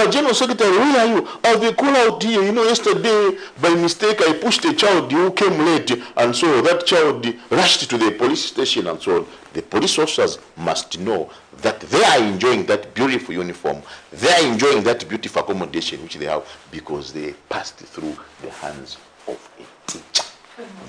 General Secretary, where are you? I've been called out here. Yesterday, by mistake, I pushed a child who came late, and so that child rushed to the police station and so on. The police officers must know that they are enjoying that beautiful uniform, they are enjoying that beautiful accommodation which they have because they passed through the hands of a teacher.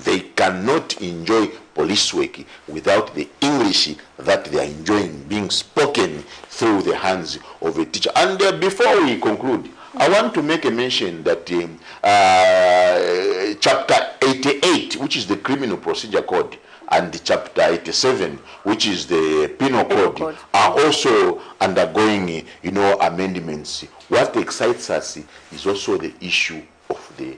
They cannot enjoy police work without the English that they are enjoying being spoken through the hands of a teacher. And before we conclude, I want to make a mention that chapter 88, which which is the Criminal Procedure Code, and the Chapter 87, which is the Penal Code, are also undergoing, amendments. What excites us is also the issue of the,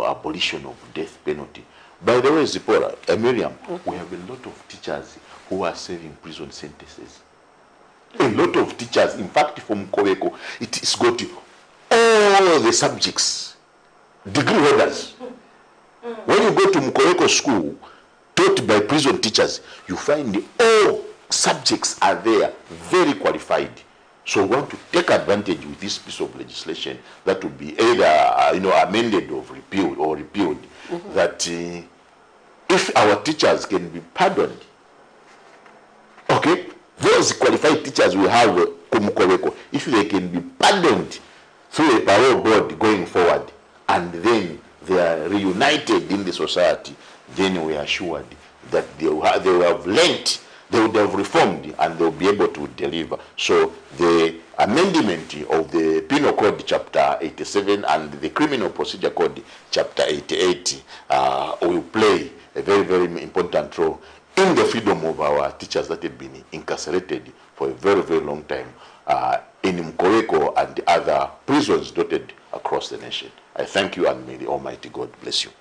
abolition of death penalty. By the way, Zipporah, Miriam, we have a lot of teachers who are serving prison sentences. A lot of teachers, in fact, from Koweko, it is got all the subjects, degree holders. When you go to Mkoweko school, taught by prison teachers, you find all subjects are there, very qualified. So we want to take advantage with this piece of legislation that will be either amended or repealed, that if our teachers can be pardoned, okay, those qualified teachers we have Mkoweko, if they can be pardoned through a parole board going forward, and then they are reunited in the society, then we are assured that they will have learnt, they would have reformed, and they will be able to deliver. So the amendment of the Penal Code Chapter 87 and the Criminal Procedure Code Chapter 88 will play a very, very important role in the freedom of our teachers that have been incarcerated for a very, very long time in Mkoweko and the other prisons dotted across the nation. I thank you, and may the Almighty God bless you.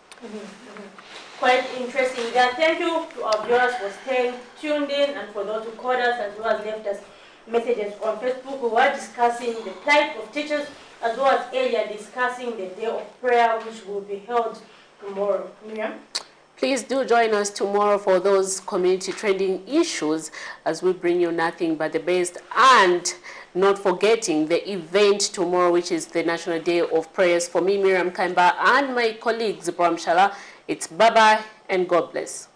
Quite interesting. Thank you to our viewers for staying tuned in, and for those who called us as well as left us messages on Facebook. We were discussing the plight of teachers, as well as earlier discussing the day of prayer, which will be held tomorrow. Miriam? Please do join us tomorrow for those community trending issues as we bring you nothing but the best, and not forgetting the event tomorrow, which is the National Day of Prayers. For me, Miriam Kamba, and my colleagues, Bram Shala, it's bye-bye and God bless.